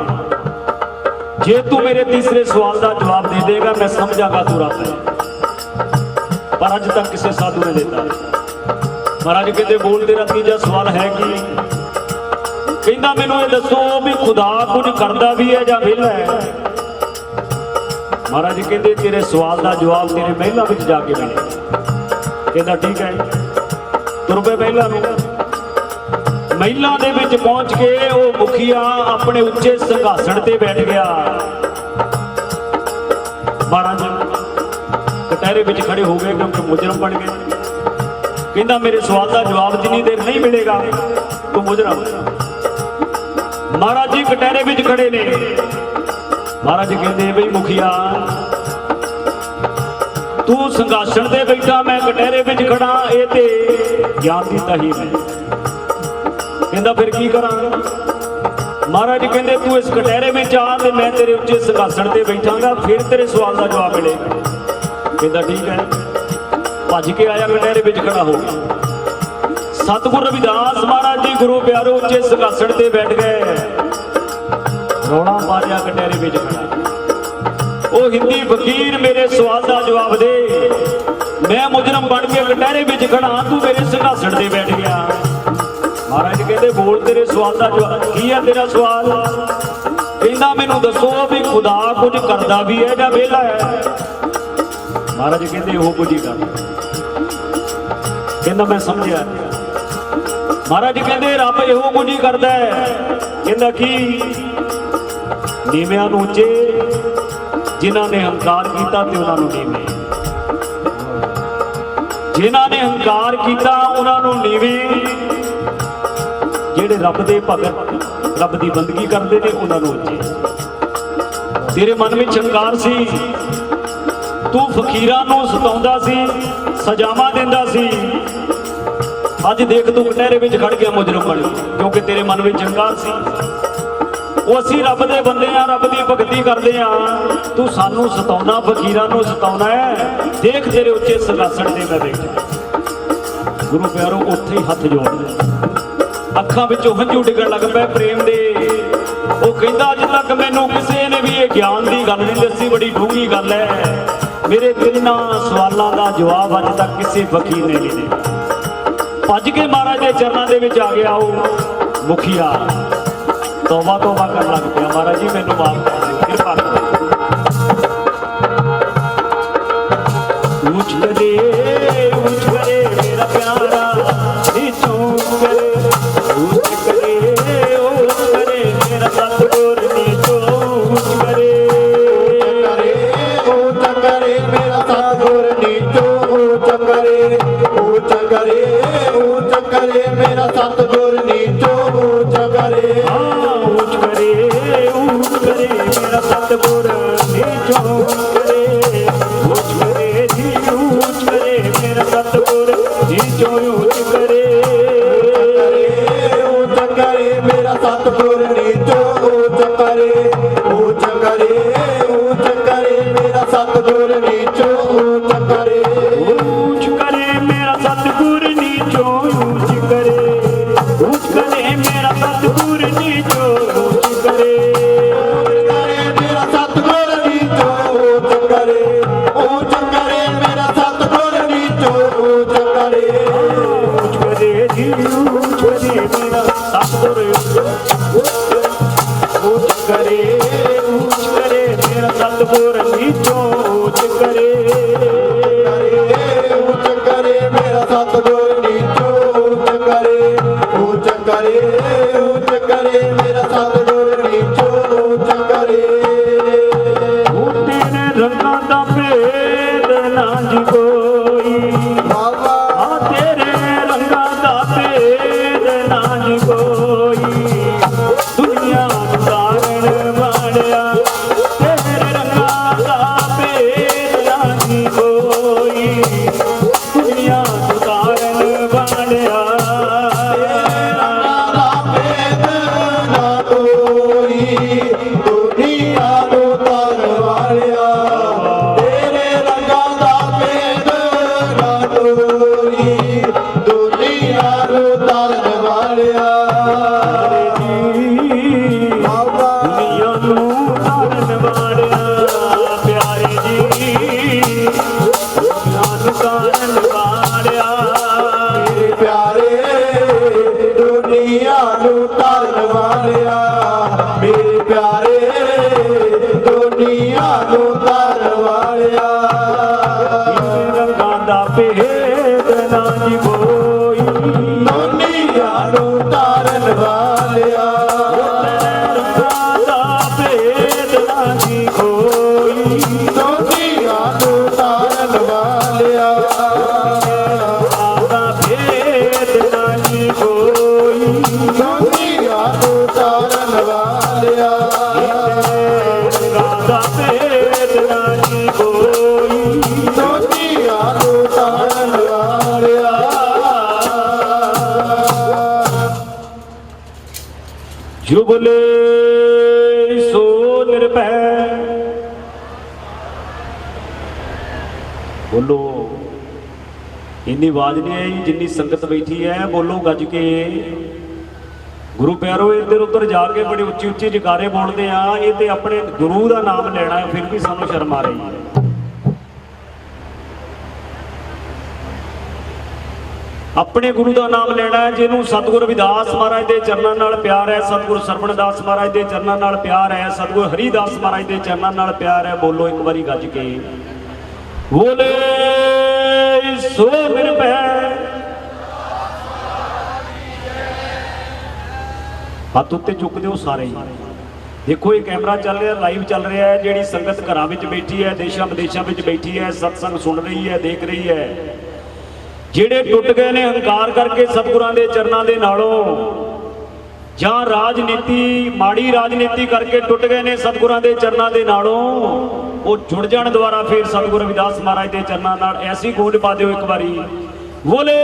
ਜੇ ਤੂੰ ਮੇਰੇ ਤੀਸਰੇ ਸਵਾਲ ਦਾ ਜਵਾਬ ਦੇ ਦੇਗਾ ਮੈਂ ਸਮਝਾਂਗਾ ਤੂੰ ਰੱਬ ਹੈ ਪਰ ਅੱਜ ਤੱਕ ਕਿਸੇ ਸਾਧੂ ਨੇ ਦਿੱਤਾ ਮਹਾਰਾਜ ਕਹਿੰਦੇ ਬੋਲ ਤੇਰਾ ਤੀਜਾ ਸਵਾਲ ਹੈ ਕੀ ਕਹਿੰਦਾ ਮੈਨੂੰ ਇਹ ਦੱਸੋ ਵੀ ਖੁਦਾ ਕੁਝ ਕਰਦਾ ਵੀ ਹੈ ਜਾਂ ਵਿਹਲਾ ਹੈ ਮਹਾਰਾਜ ਕਹਿੰਦੇ ਤੇਰੇ ਸਵਾਲ ਦਾ ਜਵਾਬ ਤੇਰੇ ਮਹਿਲਾਂ ਵਿੱਚ ਜਾ ਕੇ ਮਿਲੇ ਕਹਿੰਦਾ ਠੀਕ ਹੈ ਤੁਰ ਪਏ ਮਹਿਲਾਂ ਨੂੰ ਮਹਿਲਾਂ ਦੇ ਵਿੱਚ ਪਹੁੰਚ ਕੇ ਉਹ ਮੁਖੀਆ ਆਪਣੇ ਉੱਚੇ ਸਿੰਘਾਸਣ ਤੇ ਬੈਠ ਗਿਆ ਮਹਾਰਾਜ ਕਟਹਿਰੇ ਵਿੱਚ ਖੜੇ ਹੋ ਗਏ ਕਿਉਂਕਿ ਮੁਜਰਮ ਬਣ ਗਏ ਕਹਿੰਦਾ ਮੇਰੇ ਸਵਾਲ ਦਾ ਜਵਾਬ ਜਿੰਨੀ ਦੇਰ ਨਹੀਂ ਮਿਲੇਗਾ ਤੂੰ ਮੁਜਰਮ ਮਹਾਰਾਜ ਜੀ ਕਟਹਿਰੇ ਵਿੱਚ ਖੜੇ ਨੇ ਮਹਾਰਾਜ ਕਹਿੰਦੇ ਬਈ ਮੁਖੀਆ ਤੂੰ ਸਿੰਘਾਸਣ ਤੇ ਬੈਠਾ ਮੈਂ ਕਟਹਿਰੇ ਵਿੱਚ ਖੜਾ ਇਹ ਤੇ ਗਿਆਨ ਦੀ ਤਹੀ ਹੈ ਕਹਿੰਦਾ ਫਿਰ ਕੀ ਕਰਾਂ ਮਹਾਰਾਜ ਕਹਿੰਦੇ ਤੂੰ ਇਸ ਕਟਹਿਰੇ ਵਿੱਚ ਆ ਤੇ ਮੈਂ ਤੇਰੇ ਉੱਚੇ ਸਿੰਘਾਸਣ ਤੇ ਬੈਠਾਂਗਾ ਫਿਰ ਤੇਰੇ ਸਵਾਲ ਦਾ ਜਵਾਬ ਮਿਲੇਗਾ ਕਹਿੰਦਾ ਠੀਕ ਹੈ ਭੱਜ ਕੇ ਆਇਆ ਕਟਹਿਰੇ ਵਿੱਚ ਖੜਾ ਹੋ ਗਿਆ ਸਤਿਗੁਰੂ ਰਵਿਦਾਸ ਮਹਾਰਾਜ ਜੀ ਗੁਰੂ ਪਿਆਰੋ ਉੱਚੇ ਸਿੰਘਾਸਣ ਤੇ ਬੈਠ ਗਏ ਰੌਲਾ ਮਾਰਿਆ ਕਟਹਿਰੇ ਵਿੱਚ ਖੜਾ ਉਹ ਹਿੰਦੀ ਫਕੀਰ ਮੇਰੇ ਸਵਾਲ ਦਾ ਜਵਾਬ ਦੇ ਮੈਂ ਮੁਜਰਮ ਬਣ ਕੇ ਕਟਹਿਰੇ ਵਿੱਚ ਖੜਾ ਤੂੰ ਮੇਰੇ ਸਿੰਘਾਸਣ ਤੇ ਬੈਠ ਗਿਆ ਮਹਾਰਾਜ ਕਹਿੰਦੇ ਬੋਲ ਤੇਰੇ ਸਵਾਲ ਦਾ ਜਵਾਬ ਕੀ ਹੈ ਤੇਰਾ ਸਵਾਲ ਕਹਿੰਦਾ ਮੈਨੂੰ ਦੱਸੋ ਵੀ ਖੁਦਾ ਕੁਝ ਕਰਦਾ ਵੀ ਹੈ ਜਾਂ ਵਿਹਲਾ ਹੈ ਮਹਾਰਾਜ ਕਹਿੰਦੇ ਉਹ ਕੁਝ ਹੀ ਕਰਦਾ ਕਹਿੰਦਾ ਮੈਂ ਸਮਝਿਆ ਮਹਾਰਾਜ ਕਹਿੰਦੇ ਰੱਬ ਇਹੋ ਕੁਝ ਹੀ ਕਰਦਾ ਹੈ ਕਹਿੰਦਾ ਕੀ ਨੀਵਿਆਂ ਨੂੰ ਉੱਚੇ ਜਿਨ੍ਹਾਂ ਨੇ ਹੰਕਾਰ ਕੀਤਾ ਤੇ ਉਹਨਾਂ ਨੂੰ ਨੀਵੇਂ ਜਿਨ੍ਹਾਂ ਨੇ ਹੰਕਾਰ ਕੀਤਾ ਉਹਨਾਂ ਨੂੰ ਨੀਵੇਂ ਜਿਹੜੇ ਰੱਬ ਦੇ ਭਗਤ ਰੱਬ ਦੀ ਬੰਦਗੀ ਕਰਦੇ ਨੇ ਉਹਨਾਂ ਨੂੰ ਉੱਚੇ ਤੇਰੇ ਮਨ ਵਿੱਚ ਹੰਕਾਰ ਸੀ ਤੂੰ ਫਕੀਰਾਂ ਨੂੰ ਸਤਾਉਂਦਾ ਸੀ ਸਜ਼ਾਵਾਂ ਦਿੰਦਾ ਸੀ ਅੱਜ ਦੇਖ ਤੂੰ ਕਟਹਿਰੇ ਵਿੱਚ ਖੜ ਗਿਆ ਮੁਜਰਮ ਬਣ ਕਿਉਂਕਿ ਤੇਰੇ ਮਨ ਵਿੱਚ ਹੰਕਾਰ ਸੀ ਉਹ ਅਸੀਂ ਰੱਬ ਦੇ ਬੰਦੇ ਆ ਰੱਬ ਦੀ ਭਗਤੀ ਕਰਦੇ ਆ ਤੂੰ ਸਾਨੂੰ ਸਤਾਉਣਾ ਫਕੀਰਾਂ ਨੂੰ ਸਤਾਉਣਾ ਹੈ ਦੇਖ ਤੇਰੇ ਉੱਚੇ ਸਿੰਘਾਸਣ ਤੇ ਮੈਂ ਬੈਠਾ ਗੁਰੂ ਪਿਆਰੋ ਉੱਥੇ ਹੀ ਹੱਥ ਜੋੜ ਲਿਆ ਅੱਖਾਂ ਵਿੱਚੋਂ ਹੰਝੂ ਡਿੱਗਣ ਲੱਗ ਪਏ ਪ੍ਰੇਮ ਦੇ ਉਹ ਕਹਿੰਦਾ ਅੱਜ ਤੱਕ ਮੈਨੂੰ ਕਿਸੇ ਨੇ ਵੀ ਇਹ ਗਿਆਨ ਦੀ ਗੱਲ ਨਹੀਂ ਦੱਸੀ ਬੜੀ ਡੂੰਘੀ ਗੱਲ ਹੈ ਮੇਰੇ ਤਿੰਨਾਂ ਸਵਾਲਾਂ ਦਾ ਜਵਾਬ ਅੱਜ ਤੱਕ ਕਿਸੇ ਫਕੀਰ ਨੇ ਨਹੀਂ ਦਿੱਤਾ ਭੱਜ ਕੇ ਮਹਾਰਾਜ ਦੇ ਚਰਨਾਂ ਦੇ ਵਿੱਚ ਆ ਗਿਆ ਉਹ ਮੁਖੀਆ। ਤੌਬਾ ਤੌਬਾ ਕਰਨ ਲੱਗ ਪਿਆ, ਮਹਾਰਾਜ ਜੀ ਮੈਨੂੰ ਮਾਫ ਕਰ ਦਿਓ, ਕਿਰਪਾ ਕਰੋ। ਉੱਚ ਕਰੇ ਮੇਰਾ ਪਿਆਰਾ ਨੀਚੋਂ ਕਰੇ, ਉੱਚ ਕਰੇ ਮੇਰਾ ਸਤਿਗੁਰ ਨੀਚੋਂ ਉੱਚ ਕਰੇ। ਉੱਚ ਕਰੇ ਮੇਰਾ ਸਤਿਗੁਰ ਨੀਚੋਂ ਉੱਚ ਕਰੇ, ਉੱਚ ਕਰੇ, ਉੱਚ ਕਰੇ ਮੇਰਾ ਸਤਿਗੁਰ ਨੀਚੋਂ ਉੱਚ ਕਰੇ। ਉੱਚ ਕਰੇ ਮੇਰਾ ਸਤਿਗੁਰ ਨੀਚੋਂ ਕਰੇ, ਉੱਚ ਕਰੇ ਜੀ ਉੱਚ ਕਰੇ ਮੇਰਾ ਸਤਿਗੁਰ ਨੀਚੋਂ ਉੱਚ ਕਰੇ। ਉੱਚ ਕਰੇ ਮੇਰਾ ਸਤਿਗੁਰ ਨੀਚੋਂ ਉੱਚ ਕਰੇ, ਉੱਚ ਕਰੇ, ਉੱਚ ਕਰੇ ਮੇਰਾ ਸਤਿਗੁਰ ਨੀਚੋਂ ਉੱਚ ਕਰੇ। ਉੱਚ ਕਰੇ ਮੇਰਾ ਸਤਿਗੁਰ ਨੀਚੋਂ ਉੱਚ ਕਰੇ, ਉੱਚ ਕਰੇ ਮੇਰਾ ਸਤਿਗੁਰ ਨੀਚੋਂ ਉੱਚ ਕਰੇ। ਮੇਰਾ ਸਤਿਗੁਰ ਨੀਚੋਂ ਉੱਚ ਕਰੇ, ਉੱਚ ਕਰੇ ਮੇਰਾ ਸਤਿਗੁਰ ਨੀਚੋਂ ਉੱਚ ਕਰੇ। ਉੱਚ ਕਰੇ ਜੀ ਉੱਚ ਕਰੇ ਮੇਰਾ ਸਤਿਗੁਰ ਉੱਚ ਕਰੇ, ਉੱਚ ਕਰੇ ਮੇਰਾ ਸਤਿਗੁਰ ਨੀਚੋਂ ਉੱਚ ਕਰੇ। ਉੱਚ ਕਰੇ ਮੇਰਾ ਸਤਿਗੁਰ ਨੀਚੋਂ ਉੱਚ ਕਰੇ, ਉੱਚ ਕਰੇ, ਉੱਚ ਕਰੇ ਮੇਰਾ ਸਤਿਗੁਰ ਨੀਚੋਂ ਉੱਚ ਕਰੇ। ਤੇਰੇ ਰੰਗਾਂ ਦਾ ਭੇਦ ਨਾ ਜੀ ਕੋਈ, ਬਾਬਾ ਆ ਤੇਰੇ ਰੰਗਾਂ ਦਾ ਭੇਦ ਨਾ ਜੀ ਕੋਈ, ਦੁਨੀਆ ਨੂੰ ਤਾਰਨ ਵਾਲਿਆ ਤੇਰੇ ਰੰਗਾਂ ਦਾ ਭੇਦ ਨਾ ਜੀ ਕੋਈ, ਦੁਨੀਆ ਨੂੰ ਤਾਰਨ ਵਾਲਿਆ। ਦਾ ਭੇਦ ਨਾ ਕੋਈ, ਦੁਨੀਆ ਨੂੰ ਤਾਰਨ ਵਾਲਿਆ। ਤੇਰੇ ਰੰਗਾਂ ਦਾ ਭੇਦ ਨਾ ਕੋਈ, ਦੁਨੀਆ ਨੂੰ ਤਾਰਨ ਵਾਲਿਆ। ਬਾਬਾ ਦੁਨੀਆ ਨੂੰ ਤਾਰਨ ਵਾਲਿਆ ਪਿਆਰੇ ਜੀ, ਦੁਨੀਆ ਨੂੰ ਤਾਰਨ ਵਾਲਿਆ। ਮੇਰੇ ਪਿਆਰੇ ਦੁਨੀਆ ਨੂੰ ਤਾਰਨ ਵਾਲਿਆ, ਮੇਰੇ ਪਿਆਰੇ ਦੁਨੀਆ ਨੂੰ ਤਾਰਨ ਵਾਲਿਆ। ਰੰਗਾਂ ਦਾ ਭੇਦ ਨਾ ਜੀ ਕੋਈ, ਦੁਨੀਆ ਨੂੰ ਤਾਰਨ ਵਾਲਿਆ। ਰੰਗਾਂ ਦਾ ਭੇਦ ਨਾ ਜੀ ਕੋਈ, ਦੁਨੀਆ ਨੂੰ ਤਾਰਨ ਵਾਲਿਆ। ਰੰਗਾਂ ਦਾ ਭੇਦ ਨਾ ਜੀ ਕੋਈ, ਦੁਨੀਆ ਨੂੰ ਤਾਰਨ ਵਾਲਿਆ। ਰੰਗਾਂ ਦਾ ਭੇਦ ਨਾ ਜੀ ਕੋਈ। ਦੁਨੀਆ ਨੂੰ ਤਾਰਨ ਵਾਲਿਆ। ਜੁਬਲੇ ਸੋ ਨਿਰਭੈ, ਬੋਲੋ ਇੰਨੀ ਆਵਾਜ਼ ਨਹੀਂ ਆਈ ਜਿੰਨੀ ਸੰਗਤ ਬੈਠੀ ਹੈ, ਬੋਲੋ ਗੱਜ ਕੇ। ਗੁਰੂ ਪਿਆਰੋ ਇੱਧਰ ਉੱਧਰ ਜਾ ਕੇ ਬੜੇ ਉੱਚੀ ਉੱਚੀ ਜਕਾਰੇ ਬੋਲਦੇ ਆ, ਇਹ ਤੇ ਆਪਣੇ ਗੁਰੂ ਦਾ ਨਾਮ ਲੈਣਾ ਹੈ, ਫਿਰ ਵੀ ਸਾਨੂੰ ਸ਼ਰਮ ਆ ਰਹੀ ਹੈ। ਆਪਣੇ ਗੁਰੂ ਦਾ ਨਾਮ ਲੈਣਾ ਹੈ, ਜਿਹਨੂੰ ਸਤਿਗੁਰ ਰਵਿਦਾਸ ਮਹਾਰਾਜ ਦੇ ਚਰਨਾਂ ਨਾਲ ਪਿਆਰ ਹੈ, ਸਤਿਗੁਰ ਸਰਵਣਦਾਸ ਮਹਾਰਾਜ ਦੇ ਚਰਨਾਂ ਨਾਲ ਪਿਆਰ ਹੈ, ਸਤਿਗੁਰ ਹਰੀਦਾਸ ਮਹਾਰਾਜ ਦੇ ਚਰਨਾਂ ਨਾਲ ਪਿਆਰ ਹੈ। ਬੋਲੋ ਇੱਕ ਵਾਰੀ ਗੱਜ ਕੇ, ਬੋਲੇ ਸੋ ਨਿਰਭੈ। ਹੱਥ ਉੱਤੇ ਚੁੱਕ ਦਿਓ ਸਾਰੇ ਹੀ। ਦੇਖੋ ਇਹ ਕੈਮਰਾ ਚੱਲ ਰਿਹਾ, ਲਾਈਵ ਚੱਲ ਰਿਹਾ ਹੈ, ਜਿਹੜੀ ਸੰਗਤ ਘਰਾਂ ਵਿੱਚ ਬੈਠੀ ਹੈ, ਦੇਸ਼ਾਂ ਵਿਦੇਸ਼ਾਂ ਵਿੱਚ ਬੈਠੀ ਹੈ, ਸਤਸੰਗ ਸੁਣ ਰਹੀ ਹੈ, ਦੇਖ ਰਹੀ ਹੈ। ਜਿਹੜੇ ਟੁੱਟ ਗਏ ਨੇ ਹੰਕਾਰ ਕਰਕੇ ਸਤਿਗੁਰਾਂ ਦੇ ਚਰਨਾਂ ਦੇ ਨਾਲੋਂ, ਜਾਂ ਰਾਜਨੀਤੀ ਮਾੜੀ ਰਾਜਨੀਤੀ ਕਰਕੇ ਟੁੱਟ ਗਏ ਨੇ ਸਤਿਗੁਰਾਂ ਦੇ ਚਰਨਾਂ ਦੇ ਨਾਲੋਂ, ਉਹ ਜੁੜ ਜਾਣ ਦੁਆਰਾ ਫਿਰ ਸਤਿਗੁਰ ਰਵਿਦਾਸ ਮਹਾਰਾਜ ਦੇ ਚਰਨਾਂ ਨਾਲ। ਐਸੀ ਗੂੰਜ ਪਾ ਦਿਓ ਇੱਕ ਵਾਰੀ, ਬੋਲੇ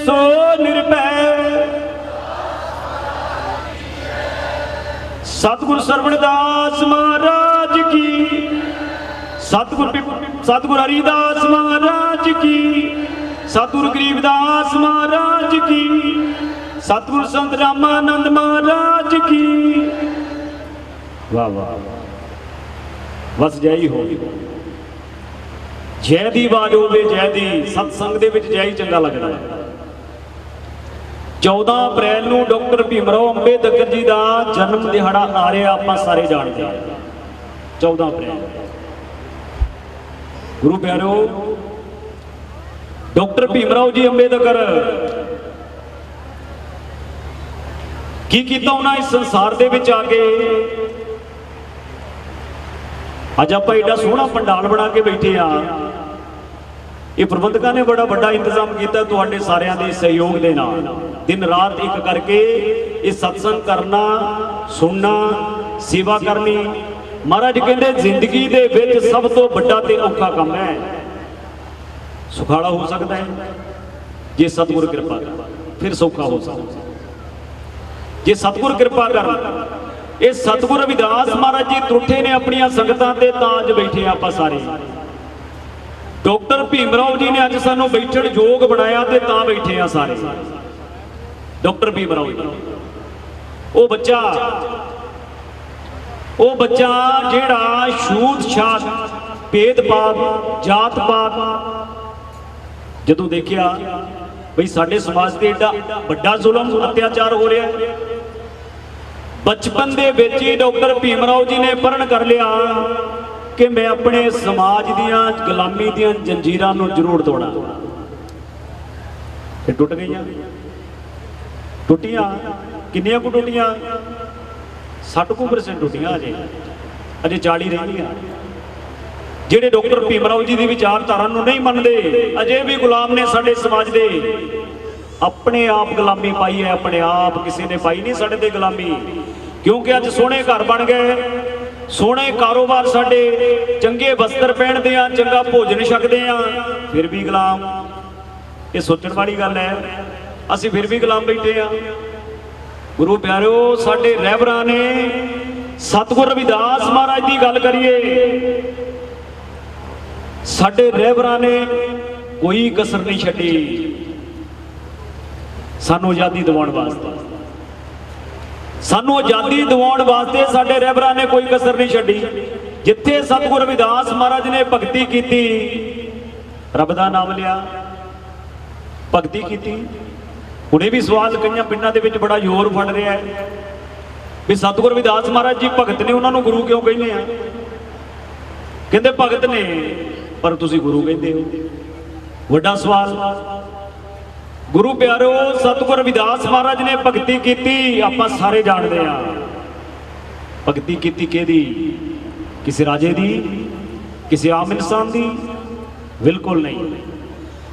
ਸੋ ਨਿਰਭੈ। ਸਤਿਗੁਰ ਸਰਵਣਦਾਸ ਮਹਾਰਾਜ ਕੀ, ਸਤਿਗੁਰ ਹਰੀਦਾਸ ਮਹਾਰਾਜ ਕੀ, ਸਤਿਗੁਰ ਗਰੀਬਦਾਸ ਮਹਾਰਾਜ ਕੀ, ਸਤਿਗੁਰ ਸੰਤ ਰਾਮਾਨੰਦ ਮਹਾਰਾਜ ਕੀ। ਵਾਹ ਵਾਹ, ਬਸ ਜੈ ਹੀ ਹੋ। ਜੈ ਦੀ ਆਵਾਜ਼ ਹੋਵੇ, ਜੈ ਦੀ। ਸਤਸੰਗ ਦੇ ਵਿੱਚ ਜੈ ਹੀ ਚੰਗਾ ਲੱਗਦਾ ਹੈ। 14 ਅਪ੍ਰੈਲ ਨੂੰ ਡਾਕਟਰ ਭੀਮਰਾਓ ਅੰਬੇਦਕਰ ਜੀ ਦਾ ਜਨਮ ਦਿਹਾੜਾ ਆ ਰਿਹਾ, ਆਪਾਂ ਸਾਰੇ ਜਾਣਦੇ ਹਾਂ। 14 ਅਪ੍ਰੈਲ ਗੁਰੂ ਪਿਆਰਿਓ, ਡਾਕਟਰ ਭੀਮਰਾਓ ਜੀ ਅੰਬੇਦਕਰ ਕੀ ਕੀਤਾ ਉਹਨਾਂ ਇਸ ਸੰਸਾਰ ਦੇ ਵਿੱਚ ਆ ਕੇ। ਅੱਜ ਆਪਾਂ ਏਡਾ ਸੋਹਣਾ ਪੰਡਾਲ ਬਣਾ ਕੇ ਬੈਠੇ ਆ। ਇਹ ਪ੍ਰਬੰਧਕਾਂ ਨੇ ਬੜਾ ਵੱਡਾ ਇੰਤਜ਼ਾਮ ਕੀਤਾ ਤੁਹਾਡੇ ਸਾਰਿਆਂ ਦੇ ਸਹਿਯੋਗ ਦੇ ਨਾਲ। ਦਿਨ ਰਾਤ ਇੱਕ ਕਰਕੇ ਇਹ ਸਤਸੰਗ ਕਰਨਾ, ਸੁਣਨਾ, ਸੇਵਾ ਕਰਨੀ। ਮਹਾਰਾਜ ਕਹਿੰਦੇ ਜ਼ਿੰਦਗੀ ਦੇ ਵਿੱਚ ਸਭ ਤੋਂ ਵੱਡਾ ਤੇ ਔਖਾ ਕੰਮ ਹੈ। ਸੁਖਾਲਾ ਹੋ ਸਕਦਾ ਹੈ ਜੇ ਸਤਿਗੁਰ ਕਿਰਪਾ ਕਰ, ਫਿਰ ਸੌਖਾ ਹੋ ਸਕਦਾ ਜੇ ਸਤਿਗੁਰ ਕਿਰਪਾ ਕਰ। ਇਹ ਸਤਿਗੁਰ ਰਵਿਦਾਸ ਮਹਾਰਾਜ ਜੀ ਤਰੁੱਠੇ ਨੇ ਆਪਣੀਆਂ ਸੰਗਤਾਂ ਤੇ, ਤਾਂ ਅੱਜ ਬੈਠੇ ਆਪਾਂ ਸਾਰੇ। ਡਾਕਟਰ ਭੀਮਰਾਓ ਜੀ ਨੇ ਅੱਜ ਸਾਨੂੰ ਬੈਠਣ ਯੋਗ ਬਣਾਇਆ ਤੇ ਤਾਂ ਬੈਠੇ ਆ ਸਾਰੇ। ਡਾਕਟਰ ਭੀਮਰਾਓ ਜੀ, ਉਹ ਬੱਚਾ ਜਿਹੜਾ ਛੂਤ ਛਾਤ, ਭੇਦਭਾਵ, ਜਾਤ ਪਾਤ ਜਦੋਂ ਦੇਖਿਆ ਬਈ ਸਾਡੇ ਸਮਾਜ ਤੇ ਏਡਾ ਵੱਡਾ ਜ਼ੁਲਮ ਅਤਿਆਚਾਰ ਹੋ ਰਿਹਾ ਹੈ, ਬਚਪਨ ਦੇ ਵਿੱਚ ਹੀ ਡਾਕਟਰ ਭੀਮਰਾਓ ਜੀ ਨੇ ਪ੍ਰਣ ਕਰ ਲਿਆ ਕਿ ਮੈਂ ਆਪਣੇ ਸਮਾਜ ਦੀਆਂ ਗੁਲਾਮੀ ਦੀਆਂ ਜੰਜੀਰਾਂ ਨੂੰ ਜ਼ਰੂਰ ਤੋੜਾਂ। ਤੇ ਟੁੱਟ ਗਈਆਂ, ਟੁੱਟੀਆਂ ਕਿੰਨੀਆਂ ਕੁ ਟੁੱਟੀਆਂ? 60% ਟੁੱਟੀਆਂ। ਅਜੇ 40 ਰਹਿੰਦੀਆਂ। ਜਿਹੜੇ ਡਾਕਟਰ ਭੀਮਰਾਓ ਜੀ ਦੀ ਵਿਚਾਰਧਾਰਾ ਨੂੰ ਨਹੀਂ ਮੰਨਦੇ, ਅਜੇ ਵੀ ਗੁਲਾਮ ਨੇ ਸਾਡੇ ਸਮਾਜ ਦੇ। ਆਪਣੇ ਆਪ ਗੁਲਾਮੀ ਪਾਈ ਹੈ, ਆਪਣੇ ਆਪ, ਕਿਸੇ ਨੇ ਪਾਈ ਨਹੀਂ ਸਾਡੇ ਤੇ ਗੁਲਾਮੀ। ਕਿਉਂਕਿ ਅੱਜ ਸੋਹਣੇ ਘਰ ਬਣ ਗਏ, ਸੋਹਣੇ ਕਾਰੋਬਾਰ, ਸਾਡੇ ਚੰਗੇ ਵਸਤਰ ਪਹਿਨਦੇ ਆ, ਚੰਗਾ ਭੋਜਨ ਛਕਦੇ ਆ, ਫਿਰ ਵੀ ਗੁਲਾਮ। ਇਹ ਸੋਚਣ ਵਾਲੀ ਗੱਲ ਹੈ, ਅਸੀਂ ਫਿਰ ਵੀ ਗੁਲਾਮ ਬੈਠੇ ਆ। ਗੁਰੂ ਪਿਆਰਿਓ, ਸਾਡੇ ਰਹਿਬਰਾਂ ਨੇ ਸਤਿਗੁਰ ਰਵਿਦਾਸ ਮਹਾਰਾਜ ਦੀ ਗੱਲ ਕਰੀਏ, ਸਾਡੇ ਰਹਿਬਰਾਂ ਨੇ ਕੋਈ ਕਸਰ ਨਹੀਂ ਛੱਡੀ ਸਾਨੂੰ ਆਜ਼ਾਦੀ ਦਿਵਾਉਣ ਵਾਸਤੇ। ਸਾਨੂੰ ਆਜ਼ਾਦੀ ਦਿਵਾਉਣ ਵਾਸਤੇ ਸਾਡੇ ਰਹਿਬਰਾਂ ਨੇ ਕੋਈ ਕਸਰ ਨਹੀਂ ਛੱਡੀ। ਜਿੱਥੇ ਸਤਿਗੁਰ ਰਵਿਦਾਸ ਮਹਾਰਾਜ ਨੇ ਭਗਤੀ ਕੀਤੀ, ਰੱਬ ਦਾ ਨਾਮ ਲਿਆ, ਭਗਤੀ ਕੀਤੀ। ਹੁਣੇ ਵੀ ਸਵਾਲ ਕਈਆਂ ਪਿੰਡਾਂ ਦੇ ਵਿੱਚ ਬੜਾ ਜ਼ੋਰ ਫੜ ਰਿਹਾ ਹੈ ਵੀ ਸਤਿਗੁਰ ਰਵਿਦਾਸ ਮਹਾਰਾਜ ਜੀ ਭਗਤ ਨੇ, ਉਹਨਾਂ ਨੂੰ ਗੁਰੂ ਕਿਉਂ ਕਹਿੰਦੇ ਆ? ਕਹਿੰਦੇ ਭਗਤ ਨੇ, ਪਰ ਤੁਸੀਂ ਗੁਰੂ ਕਹਿੰਦੇ ਹੋ। ਵੱਡਾ ਸਵਾਲ। ਗੁਰੂ ਪਿਆਰਿਓ, ਸਤਿਗੁਰ ਰਵਿਦਾਸ ਮਹਾਰਾਜ ਨੇ ਭਗਤੀ ਕੀਤੀ, ਆਪਾਂ ਸਾਰੇ ਜਾਣਦੇ ਆ। ਭਗਤੀ ਕੀਤੀ ਕਿਹਦੀ? ਕਿਸੇ ਰਾਜੇ ਦੀ, ਕਿਸੇ ਆਮ ਇਨਸਾਨ ਦੀ? ਬਿਲਕੁਲ ਨਹੀਂ।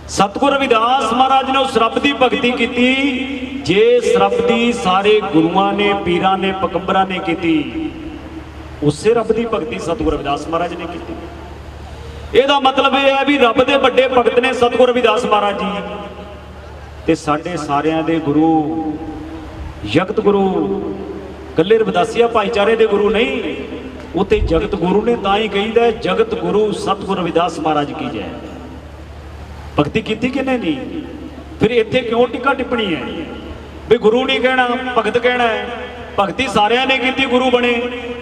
ਸਤਿਗੁਰ ਰਵਿਦਾਸ ਮਹਾਰਾਜ ਨੇ ਉਸ ਰੱਬ ਦੀ ਭਗਤੀ ਕੀਤੀ ਜਿਸ ਰੱਬ ਦੀ ਸਾਰੇ ਗੁਰੂਆਂ ਨੇ, ਪੀਰਾਂ ਨੇ, ਪਕੰਬਰਾਂ ਨੇ ਕੀਤੀ। ਉਸੇ ਰੱਬ ਦੀ ਭਗਤੀ ਸਤਿਗੁਰ ਰਵਿਦਾਸ ਮਹਾਰਾਜ ਨੇ ਕੀਤੀ। ਇਹਦਾ ਮਤਲਬ ਇਹ ਹੈ ਵੀ ਰੱਬ ਦੇ ਵੱਡੇ ਭਗਤ ਨੇ ਸਤਿਗੁਰ ਰਵਿਦਾਸ ਮਹਾਰਾਜ ਜੀ, ਤੇ ਸਾਡੇ ਸਾਰਿਆਂ ਦੇ ਗੁਰੂ, ਜਗਤ ਗੁਰੂ, ਕੱਲੇ ਰਵਿਦਾਸੀਆ ਭਾਈਚਾਰੇ ਦੇ ਗੁਰੂ ਨਹੀਂ, ਉਹ ਤੇ ਜਗਤ ਗੁਰੂ ਨੇ। ਤਾਂ ਹੀ ਕਹੀਦਾ ਜਗਤ ਗੁਰੂ ਸਤਿਗੁਰ ਰਵਿਦਾਸ ਮਹਾਰਾਜ ਕੀ ਜੈ। ਭਗਤੀ ਕੀਤੀ ਕਿਨੇ ਨਹੀਂ? ਫਿਰ ਇੱਥੇ ਕਿਉਂ ਟਿੱਕਾ ਟਿੱਪਣੀ ਹੈ ਵੀ ਗੁਰੂ ਨਹੀਂ ਕਹਿਣਾ, ਭਗਤ ਕਹਿਣਾ ਹੈ? ਭਗਤੀ ਸਾਰਿਆਂ ਨੇ ਕੀਤੀ, ਗੁਰੂ ਬਣੇ।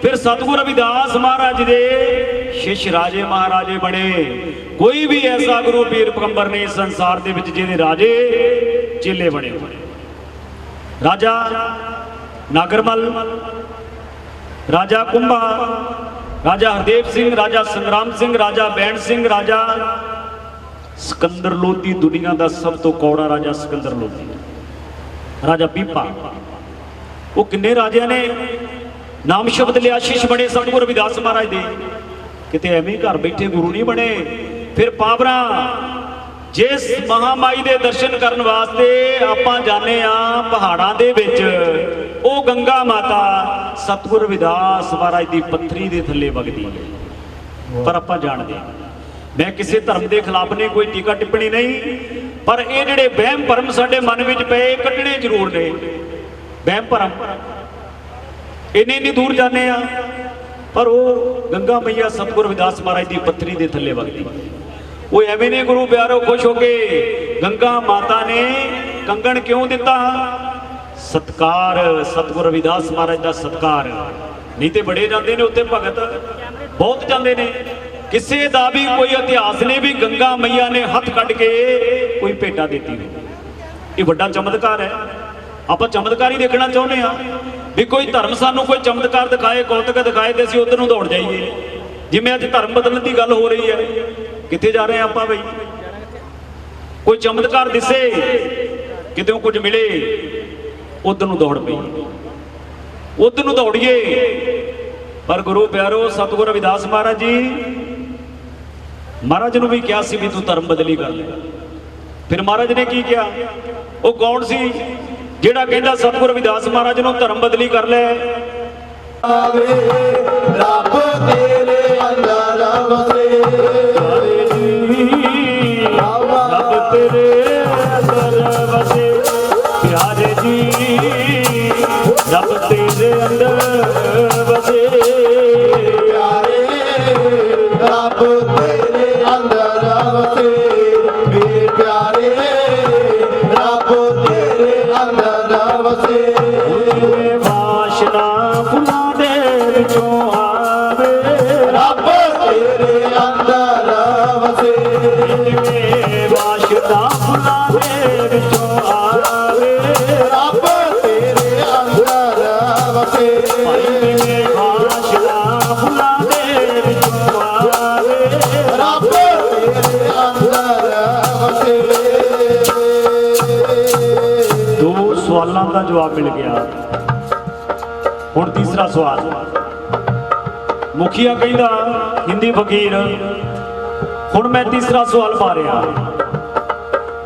ਫਿਰ ਸਤਿਗੁਰ ਰਵਿਦਾਸ ਮਹਾਰਾਜ ਦੇ ਸ਼ਿਸ਼ ਰਾਜੇ ਮਹਾਰਾਜੇ ਬਣੇ। ਕੋਈ ਵੀ ਐਸਾ ਗੁਰੂ ਪੀਰ ਪਗੰਬਰ ਨਹੀਂ ਸੰਸਾਰ ਦੇ ਵਿੱਚ ਜਿਹਦੇ ਰਾਜੇ ਚੇਲੇ ਬਣੇ। ਰਾਜਾ ਨਾਗਰਮਲ, ਰਾਜਾ ਕੁੰਭਾ, ਰਾਜਾ ਹਰਦੇਵ ਸਿੰਘ, ਰਾਜਾ ਸੰਗਰਾਮ ਸਿੰਘ, ਰਾਜਾ ਬੈਂਡ ਸਿੰਘ, ਰਾਜਾ ਸਿਕੰਦਰ ਲੋਧੀ, ਦੁਨੀਆ ਦਾ ਸਭ ਤੋਂ ਕੌੜਾ ਰਾਜਾ ਸਿਕੰਦਰ ਲੋਧੀ, ਰਾਜਾ ਪੀਪਾ। ਉਹ ਕਿੰਨੇ ਰਾਜਿਆਂ ਨੇ ਨਾਮ ਸ਼ਬਦ ਲਿਆ, ਸ਼ਿਸ਼ ਬਣੇ ਸਤਿਗੁਰ ਰਵਿਦਾਸ ਮਹਾਰਾਜ ਦੇ। ਕਿਤੇ ਐਵੇਂ ਘਰ ਬੈਠੇ ਗੁਰੂ ਨਹੀਂ ਬਣੇ। ਫਿਰ ਪਾਵਰਾਂ, ਜਿਸ ਮਹਾਮਾਈ ਦੇ ਦਰਸ਼ਨ ਕਰਨ ਵਾਸਤੇ ਆਪਾਂ ਜਾਂਦੇ ਆ ਪਹਾੜਾਂ ਦੇ ਵਿੱਚ, ਉਹ ਗੰਗਾ ਮਾਤਾ ਸਤਿਗੁਰ ਰਵਿਦਾਸ ਮਹਾਰਾਜ ਦੀ ਪੱਥਰੀ ਦੇ ਥੱਲੇ ਵਗਦੀ ਹੈ। ਪਰ ਆਪਾਂ ਜਾਣਦੇ ਹਾਂ, ਮੈਂ ਕਿਸੇ ਧਰਮ ਦੇ ਖਿਲਾਫ ਨਹੀਂ, ਕੋਈ ਟੀਕਾ ਟਿੱਪਣੀ ਨਹੀਂ, ਪਰ ਇਹ ਜਿਹੜੇ ਵਹਿਮ ਭਰਮ ਸਾਡੇ ਮਨ ਵਿੱਚ ਪਏ, ਕੱਢਣੇ ਜ਼ਰੂਰ ਨੇ। ਵਹਿਮ ਭਰਮ ਇੰਨੀ ਦੂਰ ਜਾਂਦੇ ਆ, ਪਰ ਉਹ ਗੰਗਾ ਮਈਆ ਸਤਿਗੁਰ ਰਵਿਦਾਸ ਮਹਾਰਾਜ ਦੀ ਪੱਥਰੀ ਦੇ ਥੱਲੇ ਵਗਦੀ। ਉਹ ਐਵੇਂ ਨੇ ਗੁਰੂ ਪਿਆਰੋ ਖੁਸ਼ ਹੋ ਕੇ। ਗੰਗਾ ਮਾਤਾ ਨੇ ਕੰਗਣ ਕਿਉਂ ਦਿੱਤਾ? ਸਤਕਾਰ, ਸਤਿਗੁਰ ਰਵਿਦਾਸ ਮਹਾਰਾਜ ਦਾ ਸਤਕਾਰ। ਨਹੀਂ ਤੇ ਬੜੇ ਜਾਂਦੇ ਨੇ ਉੱਥੇ, ਭਗਤ ਬਹੁਤ ਜਾਂਦੇ ਨੇ, ਕਿਸੇ ਦਾ ਵੀ ਕੋਈ ਇਤਿਹਾਸ ਨਹੀਂ ਵੀ ਗੰਗਾ ਮਈਆ ਨੇ ਹੱਥ ਕੱਢ ਕੇ ਕੋਈ ਭੇਟਾ ਦਿੱਤੀ ਹੋਵੇ। ਇਹ ਵੱਡਾ ਚਮਤਕਾਰ ਹੈ। ਆਪਾਂ ਚਮਤਕਾਰ ਹੀ ਦੇਖਣਾ ਚਾਹੁੰਦੇ ਆ ਵੀ ਕੋਈ ਧਰਮ ਸਾਨੂੰ ਕੋਈ ਚਮਤਕਾਰ ਦਿਖਾਏ, ਕੌਤਕ ਦਿਖਾਏ ਤੇ ਅਸੀਂ ਉਧਰ ਨੂੰ ਦੌੜ ਜਾਈਏ। ਜਿਵੇਂ ਅੱਜ ਧਰਮ ਬਦਲਣ ਦੀ ਗੱਲ ਹੋ ਰਹੀ ਹੈ, ਕਿੱਥੇ ਜਾ ਰਹੇ ਆ ਆਪਾਂ ਬਈ? ਕੋਈ ਚਮਤਕਾਰ ਦਿਸੇ, ਕਿਤੇ ਕੁਝ ਮਿਲੇ, ਉਧਰ ਨੂੰ ਦੌੜ ਪਈ, ਉਧਰ ਨੂੰ ਦੌੜੀਏ। ਪਰ ਗੁਰੂ ਪਿਆਰੋ ਸਤਿਗੁਰੂ ਰਵਿਦਾਸ ਮਹਾਰਾਜ ਜੀ, ਮਹਾਰਾਜ ਨੂੰ ਵੀ ਕਿਹਾ ਸੀ ਵੀ ਤੂੰ ਧਰਮ ਬਦਲੀ ਕਰ ਲੈ। ਫਿਰ ਮਹਾਰਾਜ ਨੇ ਕੀ ਕਿਹਾ? ਉਹ ਕੌਣ ਸੀ ਜਿਹੜਾ ਕਹਿੰਦਾ ਸਤਿਗੁਰੂ ਰਵਿਦਾਸ ਮਹਾਰਾਜ ਨੂੰ ਧਰਮ ਬਦਲੀ ਕਰ ਲੈ? ਆਵੇ ਰੱਬ ਤੇਰੇ ਅੰਦਰ ਵਸੇ, ਰੱਬ ਤੇਰੇ ਅੰਦਰ ਵਸੇ, ਪਿਆਰੇ ਜੀ ਰੱਬ ਤੇਰੇ ਅੰਦਰ ਵਸੇ, ਪਿਆਰੇ ਰੱਬ ਤੇਰੇ ਅੰਦਰ ਵਸੇ, ਮੇਰੇ ਪਿਆਰੇ ਰੱਬ ਤੇਰੇ ਅੰਦਰ ਵਸੇ। ਵਾਸ਼ਨਾ ਫੁੱਲਾਂ ਦੇ ਵਿੱਚੋਂ ਆਵੇ, ਰੱਬ ਤੇਰੇ ਅੰਦਰ ਵਸੇ, ਵਾਸ਼ਨਾ ਫੁੱਲਾਂ ਦੇ ਵਿੱਚੋਂ ਆਵੇ, ਰੱਬ ਤੇਰੇ ਅੰਦਰ ਵਸੇ, ਵਾਸ਼ਨਾ ਫੁੱਲਾਂ ਦੇ ਵਿੱਚੋਂ ਆਵੇ, ਰੱਬ ਤੇਰੇ ਅੰਦਰ ਵਸੇ। ਦੋ ਸਵਾਲਾਂ ਦਾ ਜਵਾਬ ਮਿਲ ਗਿਆ। ਹੁਣ ਤੀਸਰਾ ਸਵਾਲ। ਮੁਖੀਆ ਕਹਿੰਦਾ ਹਿੰਦੀ ਫਕੀਰ, ਹੁਣ ਮੈਂ ਤੀਸਰਾ ਸਵਾਲ ਪਾ ਰਿਹਾ,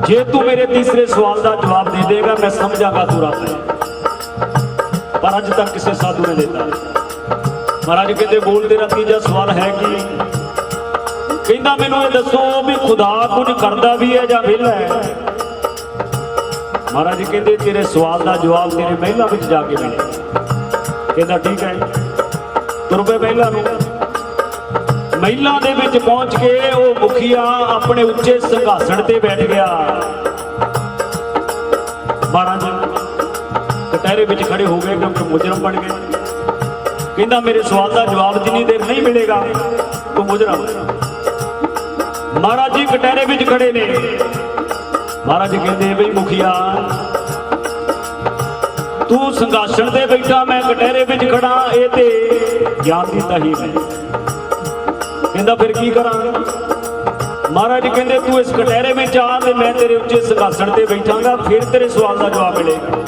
ਜੇ ਤੂੰ ਮੇਰੇ ਤੀਸਰੇ ਸਵਾਲ ਦਾ ਜਵਾਬ ਦੇ ਦੇਗਾ ਮੈਂ ਸਮਝਾਂਗਾ ਤੂੰ ਰੱਬ ਹੈ। ਪਰ ਅੱਜ ਤੱਕ ਕਿਸੇ ਸਾਧੂ ਨੇ ਦਿੱਤਾ। ਮਹਾਰਾਜ ਕਹਿੰਦੇ ਬੋਲ ਤੇਰਾ ਤੀਜਾ ਸਵਾਲ ਹੈ ਕੀ? ਕਹਿੰਦਾ ਮੈਨੂੰ ਇਹ ਦੱਸੋ ਵੀ ਖੁਦਾ ਕੁਝ ਕਰਦਾ ਵੀ ਹੈ ਜਾਂ ਵਿਹਲਾ ਹੈ? ਮਹਾਰਾਜ ਕਹਿੰਦੇ ਤੇਰੇ ਸਵਾਲ ਦਾ ਜਵਾਬ ਤੇਰੇ ਮਹਿਲਾਂ ਵਿੱਚ ਜਾ ਕੇ ਮਿਲੇਗਾ। ਕਹਿੰਦਾ ਠੀਕ ਹੈ। ਤੁਰ ਪਏ ਮਹਿਲਾਂ ਨੂੰ। ਮਹਿਲਾਂ ਦੇ ਵਿੱਚ ਪਹੁੰਚ ਕੇ ਉਹ ਮੁਖੀਆ ਆਪਣੇ ਉੱਚੇ ਸਿੰਘਾਸਣ ਤੇ ਬੈਠ ਗਿਆ। ਮਹਾਰਾਜ ਕਟਹਿਰੇ ਵਿੱਚ ਖੜੇ ਹੋ ਗਏ ਕਿਉਂਕਿ ਮੁਜਰਮ ਬਣ ਗਏ। ਕਹਿੰਦਾ ਮੇਰੇ ਸਵਾਲ ਦਾ ਜਵਾਬ ਜਿੰਨੀ ਦੇਰ ਨਹੀਂ ਮਿਲੇਗਾ ਤੂੰ ਮੁਜਰਮ। ਮਹਾਰਾਜ ਜੀ ਕਟਹਿਰੇ ਵਿੱਚ ਖੜੇ ਨੇ। ਮਹਾਰਾਜ ਕਹਿੰਦੇ ਬਈ ਮੁਖੀਆ ਤੂੰ ਸਿੰਘਾਸਣ ਤੇ ਬੈਠਾ, ਮੈਂ ਕਟਹਿਰੇ ਵਿੱਚ ਖੜਾ, ਇਹ ਤੇ ਗਿਆਨ ਦੀ ਤਹੀਮ ਹੈ। ਕਹਿੰਦਾ ਫਿਰ ਕੀ ਕਰਾਂ? ਮਹਾਰਾਜ ਕਹਿੰਦੇ ਤੂੰ ਇਸ ਕਟਹਿਰੇ ਵਿੱਚ ਆ ਤੇ ਮੈਂ ਤੇਰੇ ਉੱਚੇ ਸਿੰਘਾਸਣ ਤੇ ਬੈਠਾਂਗਾ, ਫਿਰ ਤੇਰੇ ਸਵਾਲ ਦਾ ਜਵਾਬ ਮਿਲੇਗਾ।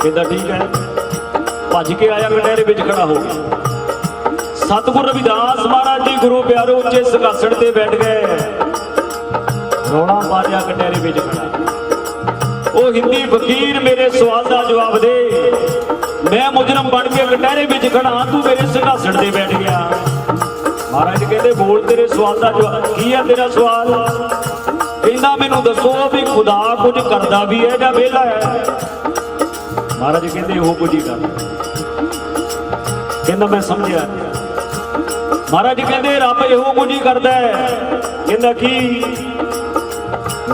ਕਹਿੰਦਾ ਠੀਕ ਹੈ। ਭੱਜ ਕੇ ਆਇਆ, ਕਟਹਿਰੇ ਵਿੱਚ ਖੜਾ ਹੋ ਗਿਆ। ਸਤਿਗੁਰੂ ਰਵਿਦਾਸ ਮਹਾਰਾਜ ਜੀ ਗੁਰੂ ਪਿਆਰੋ ਉੱਚੇ ਸਿੰਘਾਸਣ ਤੇ ਬੈਠ ਗਏ। ਰੌਲਾ ਪਾ ਰਿਹਾ ਕਟਹਿਰੇ ਵਿੱਚ ਖੜਾ। ਉਹ ਹਿੰਦੀ ਫਕੀਰ ਮੇਰੇ ਸਵਾਲ ਦਾ ਜਵਾਬ ਦੇ। ਮੈਂ ਮੁਜਰਮ ਬਣ ਕੇ ਕਟਹਿਰੇ ਵਿੱਚ ਖੜਾ, ਤੂੰ ਮੇਰੇ ਸਿੰਘਾਸਣ ਤੇ ਬੈਠ ਗਿਆ। ਮਹਾਰਾਜ ਕਹਿੰਦੇ ਬੋਲ ਤੇਰੇ ਸਵਾਲ ਦਾ ਜਵਾਬ ਕੀ ਹੈ? ਤੇਰਾ ਸਵਾਲ? ਕਹਿੰਦਾ ਮੈਨੂੰ ਦੱਸੋ ਵੀ ਖੁਦਾ ਕੁਝ ਕਰਦਾ ਵੀ ਹੈ ਜਾਂ ਵਿਹਲਾ ਹੈ? ਮਹਾਰਾਜ ਕਹਿੰਦੇ ਉਹ ਕੁਝ ਹੀ ਕਰਦਾ। ਕਹਿੰਦਾ ਮੈਂ ਸਮਝਿਆ। ਮਹਾਰਾਜ ਕਹਿੰਦੇ ਰੱਬ ਇਹੋ ਕੁਝ ਹੀ ਕਰਦਾ ਹੈ। ਕਹਿੰਦਾ ਕੀ?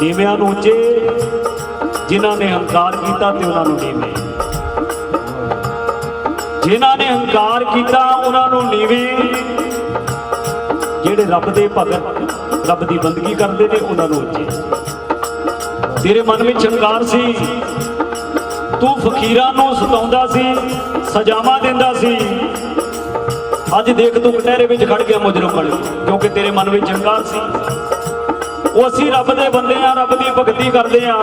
ਨੀਵਿਆਂ ਨੂੰ ਉੱਚੇ, ਜਿਨ੍ਹਾਂ ਨੇ ਹੰਕਾਰ ਕੀਤਾ ਤੇ ਉਹਨਾਂ ਨੂੰ ਨੀਵੇਂ, ਜਿਨ੍ਹਾਂ ਨੇ ਹੰਕਾਰ ਕੀਤਾ ਉਹਨਾਂ ਨੂੰ ਨੀਵੇਂ, ਜਿਹੜੇ ਰੱਬ ਦੇ ਭਗਤ ਰੱਬ ਦੀ ਬੰਦਗੀ ਕਰਦੇ ਨੇ ਉਹਨਾਂ ਨੂੰ ਉੱਚੇ। ਤੇਰੇ ਮਨ ਵਿੱਚ ਹੰਕਾਰ ਸੀ, ਤੂੰ ਫਕੀਰਾਂ ਨੂੰ ਸਤਾਉਂਦਾ ਸੀ, ਸਜ਼ਾਵਾਂ ਦਿੰਦਾ ਸੀ। ਅੱਜ ਦੇਖ ਤੂੰ ਕਟਹਿਰੇ ਵਿੱਚ ਖੜ ਗਿਆ ਮੁਜਰਮ ਬਣ ਕੇ, ਕਿਉਂਕਿ ਤੇਰੇ ਮਨ ਵਿੱਚ ਹੰਕਾਰ ਸੀ। ਉਹ ਅਸੀਂ ਰੱਬ ਦੇ ਬੰਦੇ ਆ, ਰੱਬ ਦੀ ਭਗਤੀ ਕਰਦੇ ਆ,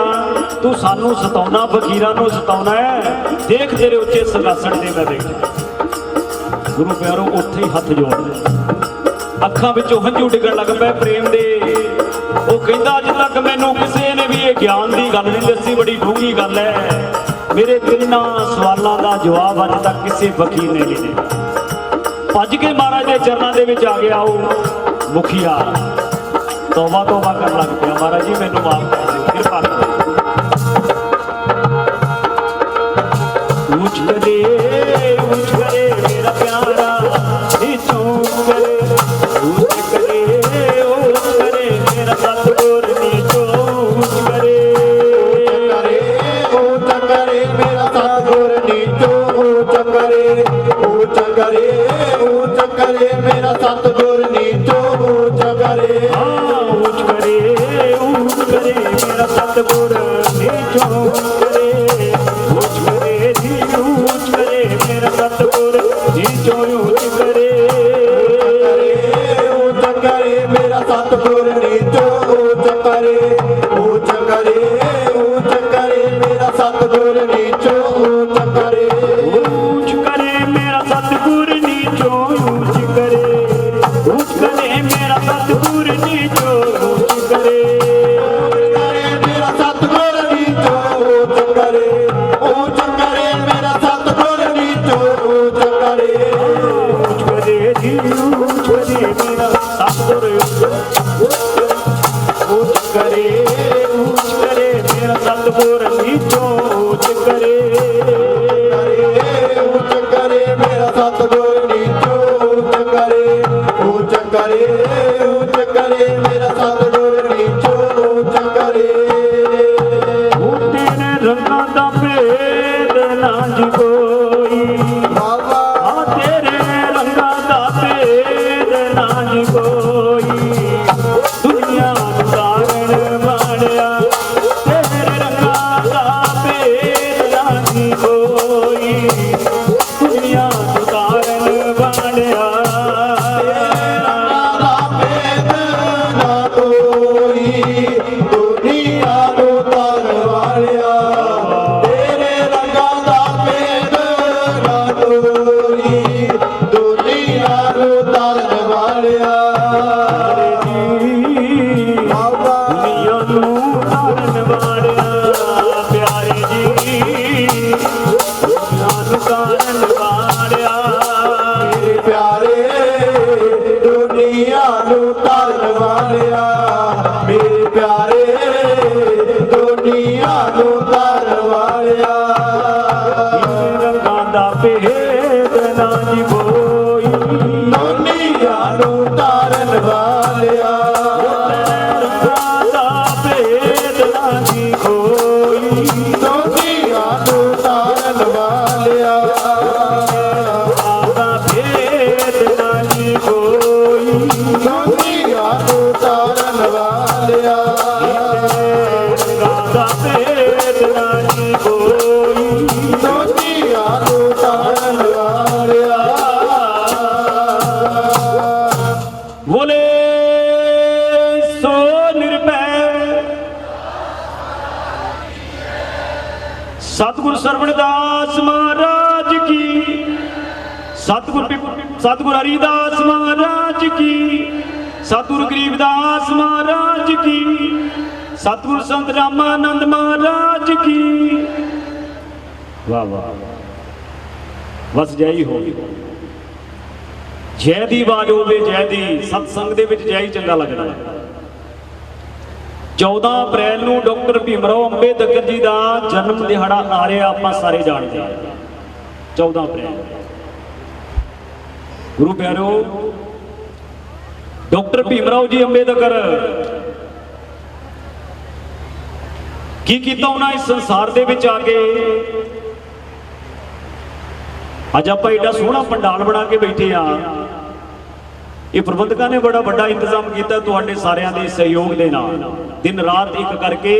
ਤੂੰ ਸਾਨੂੰ ਸਤਾਉਣਾ, ਫਕੀਰਾਂ ਨੂੰ ਸਤਾਉਣਾ ਹੈ। ਦੇਖ ਤੇਰੇ ਉੱਚੇ ਸਿੰਘਾਸਣ ਤੇ ਮੈਂ ਬੈਠਾ। ਗੁਰੂ ਪਿਆਰੋ ਉੱਥੇ ਹੀ ਹੱਥ ਜੋੜ ਲਏ। ਅੱਖਾਂ ਵਿੱਚੋਂ ਹੰਝੂ ਡਿੱਗਣ ਲੱਗ ਪਏ ਪ੍ਰੇਮ ਦੇ। ਉਹ ਕਹਿੰਦਾ ਅੱਜ ਤੱਕ ਮੈਨੂੰ ਕਿਸੇ ਨੇ ਵੀ ਇਹ ਗਿਆਨ ਦੀ ਗੱਲ ਨਹੀਂ ਦੱਸੀ, ਬੜੀ ਡੂੰਘੀ ਗੱਲ ਹੈ। ਮੇਰੇ ਤਿੰਨਾਂ ਸਵਾਲਾਂ ਦਾ ਜਵਾਬ ਅੱਜ ਤੱਕ ਕਿਸੇ ਫਕੀਰ ਨੇ ਨਹੀਂ ਦਿੱਤਾ। ਭੱਜ ਕੇ ਮਹਾਰਾਜ ਦੇ ਚਰਨਾਂ ਦੇ ਵਿੱਚ ਆ ਗਿਆ ਉਹ ਮੁਖੀਆ। ਤੌਬਾ ਤੌਬਾ ਕਰਨ ਲੱਗ ਪਿਆ। ਮਹਾਰਾਜ ਜੀ ਮੈਨੂੰ ਮਾਫ ਕਰ ਦਿਓ, ਕਿਰਪਾ ਕਰੋ। ਉੱਚ ਕਰੇ ਮੇਰਾ ਪਿਆਰਾ, ਨੀਚੋਂ ਕਰੇ ਉੱਚ ਕਰੇ ਮੇਰਾ ਸਤਿਗੁਰ, ਨੀਚੋਂ ਉੱਚ ਕਰੇ ਉੱਚ ਕਰੇ ਮੇਰਾ ਸਤਿਗੁਰ, ਨੀਚੋਂ ਉੱਚ ਕਰੇ, ਉੱਚ ਕਰੇ ਮੇਰਾ ਸਤਿਗੁਰ, ਨੀਚੋਂ ऊंच करे ऊंच करे मेरा सतगुर नीचों ऊंच करे ऊंच करे मेरा सतगुर नीचों ऊंच करे मेरा सतगुर नीचो ऊंच करे मेरा सतगुर नीचो ऊंच करे ऊंच करे जी ऊंच करे मेरा सतगुर ऊंच करे मेरा सतगुर नीचों ऊंच करे ऊंच करे मेरा सतगुर नीचो ऊंच करे मेरा सतगुर नीचो ऊंच करे तेरे रंगा दा भेद ना जी कोई बाबा तेरे रंगा दा भेद ना जी कोई दुनिया उतारण वालिया तेरे रंगा दा भेद ना जी कोई दुनिया उतारण वालिया ਦਾ ਭੇਦ ਨਾ ਕੋਈ ਦੁਨੀਆ ਨੂੰ ਤਾਰਨ ਵਾਲਿਆ ਤੇਰੇ ਰੰਗਾਂ ਦਾ ਭੇਦ ਨਾ ਕੋਈ ਦੁਨੀਆ ਨੂੰ ਤਾਰਨ ਵਾਲਿਆ ਬਾਬਾ ਦੁਨੀਆ ਨੂੰ ਤਾਰਨ ਵਾਲਿਆ ਪਿਆਰੇ ਜੀ ਦੁਨੀਆ ਨੂੰ ਤਾਰਨ ਵਾਲਿਆ ਮੇਰੇ ਪਿਆਰੇ ਦੁਨੀਆ ਨੂੰ ਤਾਰਨ ਵਾਲਿਆ ਮੇਰੇ ਪਿਆਰੇ ਦੁਨੀਆ ਨੂੰ ਤਾਰਨ ਵਾਲਿਆ ਰੰਗਾਂ ਦਾ ਭੇਦ ਨਾ ਜੀ ਕੋਈ ਦੁਨੀਆ ਨੂੰ ਤਾਰਨ ਵਾਲਿਆ ਰੰਗਾਂ ਦਾ ਭੇਦ ਨਾ ਜੀ ਕੋਈ ਦੁਨੀਆ ਨੂੰ ਤਾਰਨ ਵਾਲਿਆ ਦਾ ਭੇਦ ਨਾ ਜੀ ਕੋਈ ਦੁਨੀਆ ਨੂੰ ਤਾਰਨ ਵਾਲਿਆ ਰੰਗਾਂ ਦਾ ਭੇਦ ਨਾ ਜੀ ਕੋਈ ਦੁਨੀਆ ਨੂੰ ਤਾਰਨ ਵਾਲਿਆ ਬੋਲੇ ਸੋ ਨਿਰਭੈ ਸਤਿਗੁਰ ਸਰਵਣਦਾਸ ਮਹਾਰਾਜ ਕੀ ਸਤਿਗੁਰ ਹਰੀਦਾਸ ਮਹਾਰਾਜ ਕੀ ਸਤਿਗੁਰ ਗਰੀਬਦਾਸ ਮਹਾਰਾਜ ਕੀ ਸਤਿਗੁਰ ਸੰਤ ਰਾਮਾਨੰਦ ਮਹਾਰਾਜ ਕੀ ਵਾਹ ਵਾਹ ਬਸ ਜੈ ਹੀ ਹੋ ਜੈ ਦੀ ਆਵਾਜ਼ ਹੋਵੇ ਜੈ ਦੀ ਸਤਸੰਗ ਦੇ ਵਿੱਚ ਜੈ ਹੀ ਚੰਗਾ ਲੱਗਦਾ ਹੈ 14 ਅਪ੍ਰੈਲ ਨੂੰ ਡਾਕਟਰ ਭੀਮਰਾਓ ਅੰਬੇਦਕਰ ਜੀ ਦਾ ਜਨਮ ਦਿਹਾੜਾ ਆ ਰਿਹਾ ਆਪਾਂ ਸਾਰੇ ਜਾਣਦੇ ਹਾਂ 14 ਅਪ੍ਰੈਲ ਗੁਰੂ ਪਿਆਰਿਓ ਡਾਕਟਰ ਭੀਮਰਾਓ ਜੀ ਅੰਬੇਦਕਰ ਕੀ ਕੀਤਾ ਉਹਨਾਂ ਇਸ ਸੰਸਾਰ ਦੇ ਵਿੱਚ ਆ ਕੇ ਅੱਜ ਆਪਾਂ ਏਡਾ ਸੋਹਣਾ ਪੰਡਾਲ ਬਣਾ ਕੇ ਬੈਠੇ ਆ ਇਹ ਪ੍ਰਬੰਧਕਾਂ ਨੇ ਬੜਾ ਵੱਡਾ ਇੰਤਜ਼ਾਮ ਕੀਤਾ ਤੁਹਾਡੇ ਸਾਰਿਆਂ ਦੇ ਸਹਿਯੋਗ ਦੇ ਨਾਲ ਦਿਨ ਰਾਤ ਇੱਕ ਕਰਕੇ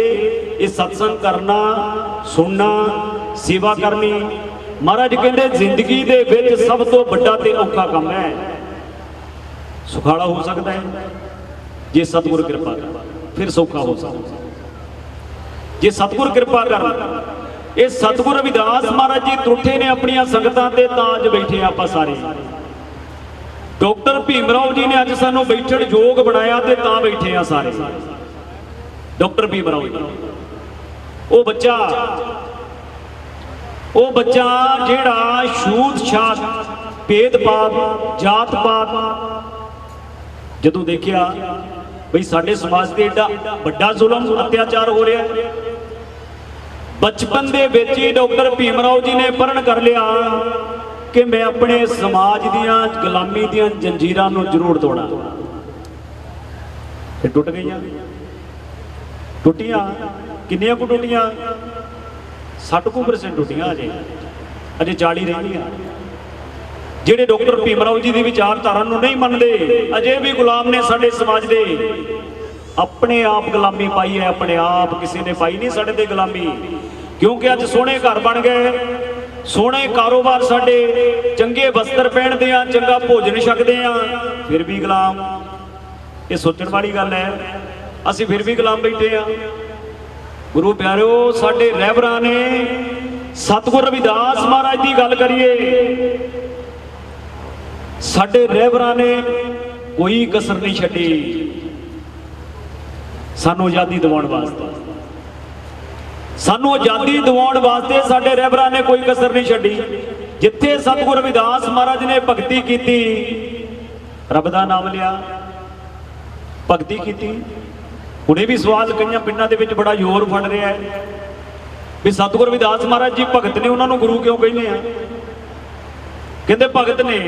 ਇਹ ਸਤਸੰਗ ਕਰਨਾ ਸੁਣਨਾ ਸੇਵਾ ਕਰਨੀ ਮਹਾਰਾਜ ਕਹਿੰਦੇ ਜ਼ਿੰਦਗੀ ਦੇ ਵਿੱਚ ਸਭ ਤੋਂ ਵੱਡਾ ਤੇ ਔਖਾ ਕੰਮ ਹੈ ਸੁਖਾਲਾ ਹੋ ਸਕਦਾ ਹੈ ਜੇ ਸਤਿਗੁਰ ਕਿਰਪਾ ਕਰ ਫਿਰ ਸੌਖਾ ਹੋ ਸਕਦਾ ਜੇ ਸਤਿਗੁਰ ਕਿਰਪਾ ਕਰ ਇਹ ਸਤਿਗੁਰ ਰਵਿਦਾਸ ਮਹਾਰਾਜ ਜੀ ਟੁੱਟੇ ਨੇ ਆਪਣੀਆਂ ਸੰਗਤਾਂ ਤੇ ਤਾਜ ਬੈਠੇ ਆਪਾਂ ਸਾਰੇ ਡਾਕਟਰ ਭੀਮਰਾਓ ਜੀ ਨੇ ਅੱਜ ਸਾਨੂੰ ਬੈਠਣ ਯੋਗ ਬਣਾਇਆ ਤੇ ਤਾਂ ਬੈਠੇ ਆ ਸਾਰੇ ਡਾਕਟਰ ਭੀਮਰਾਓ ਜੀ ਉਹ ਬੱਚਾ ਜਿਹੜਾ ਛੂਤ ਛਾਤ ਭੇਦਭਾਵ ਜਾਤ ਪਾਤ ਜਦੋਂ ਦੇਖਿਆ ਬਈ ਸਾਡੇ ਸਮਾਜ ਤੇ ਏਡਾ ਵੱਡਾ ਜ਼ੁਲਮ ਅਤਿਆਚਾਰ ਹੋ ਰਿਹਾ ਬਚਪਨ ਦੇ ਵਿੱਚ ਹੀ ਡਾਕਟਰ ਭੀਮਰਾਓ ਜੀ ਨੇ ਪ੍ਰਣ ਕਰ ਲਿਆ ਕਿ ਮੈਂ ਆਪਣੇ ਸਮਾਜ ਦੀਆਂ ਗੁਲਾਮੀ ਦੀਆਂ ਜੰਜੀਰਾਂ ਨੂੰ ਜ਼ਰੂਰ ਤੋੜਾਂ ਤੇ ਟੁੱਟ ਗਈਆਂ ਟੁੱਟੀਆਂ ਕਿੰਨੀਆਂ ਕੁ ਟੁੱਟੀਆਂ 60% ਟੁੱਟੀਆਂ ਅਜੇ 40 ਰਹਿੰਦੀਆਂ ਜਿਹੜੇ ਡਾਕਟਰ ਭੀਮਰਾਓ ਜੀ ਦੀ ਵਿਚਾਰਧਾਰਾ ਨੂੰ ਨਹੀਂ ਮੰਨਦੇ ਅਜੇ ਵੀ ਗੁਲਾਮ ਨੇ ਸਾਡੇ ਸਮਾਜ ਦੇ ਆਪਣੇ ਆਪ ਗੁਲਾਮੀ ਪਾਈ ਹੈ ਆਪਣੇ ਆਪ ਕਿਸੇ ਨੇ ਪਾਈ ਨਹੀਂ ਸਾਡੇ ਤੇ ਗੁਲਾਮੀ ਕਿਉਂਕਿ ਅੱਜ ਸੋਹਣੇ ਘਰ ਬਣ ਗਏ ਸੋਹਣੇ ਕਾਰੋਬਾਰ ਸਾਡੇ ਚੰਗੇ ਵਸਤਰ ਪਹਿਨਦੇ ਆ ਚੰਗਾ ਭੋਜਨ ਛਕਦੇ ਆ ਫਿਰ ਵੀ ਗੁਲਾਮ ਇਹ ਸੋਚਣ ਵਾਲੀ ਗੱਲ ਹੈ ਅਸੀਂ ਫਿਰ ਵੀ ਗੁਲਾਮ ਬੈਠੇ ਆ ਗੁਰੂ ਪਿਆਰਿਓ ਸਾਡੇ ਰਹਿਬਰਾਂ ਨੇ ਸਤਿਗੁਰ ਰਵਿਦਾਸ ਮਹਾਰਾਜ ਦੀ ਗੱਲ ਕਰੀਏ, ਸਾਡੇ ਰਹਿਬਰਾਂ ਨੇ ਕੋਈ ਕਸਰ ਨਹੀਂ ਛੱਡੀ ਸਾਨੂੰ ਆਜ਼ਾਦੀ ਦਿਵਾਉਣ ਵਾਸਤੇ। ਸਾਨੂੰ ਆਜ਼ਾਦੀ ਦਿਵਾਉਣ ਵਾਸਤੇ ਸਾਡੇ ਰਹਿਬਰਾਂ ਨੇ ਕੋਈ ਕਸਰ ਨਹੀਂ ਛੱਡੀ। ਜਿੱਥੇ ਸਤਿਗੁਰ ਰਵਿਦਾਸ ਮਹਾਰਾਜ ਨੇ ਭਗਤੀ ਕੀਤੀ, ਰੱਬ ਦਾ ਨਾਮ ਲਿਆ, ਭਗਤੀ ਕੀਤੀ। ਹੁਣੇ ਵੀ ਸਵਾਲ ਕਈਆਂ ਪਿੰਡਾਂ ਦੇ ਵਿੱਚ ਬੜਾ ਜ਼ੋਰ ਫੜ ਰਿਹਾ ਹੈ ਵੀ ਸਤਿਗੁਰ ਰਵਿਦਾਸ ਮਹਾਰਾਜ ਜੀ ਭਗਤ ਨੇ, ਉਹਨਾਂ ਨੂੰ ਗੁਰੂ ਕਿਉਂ ਕਹਿੰਦੇ ਆ? ਕਹਿੰਦੇ ਭਗਤ ਨੇ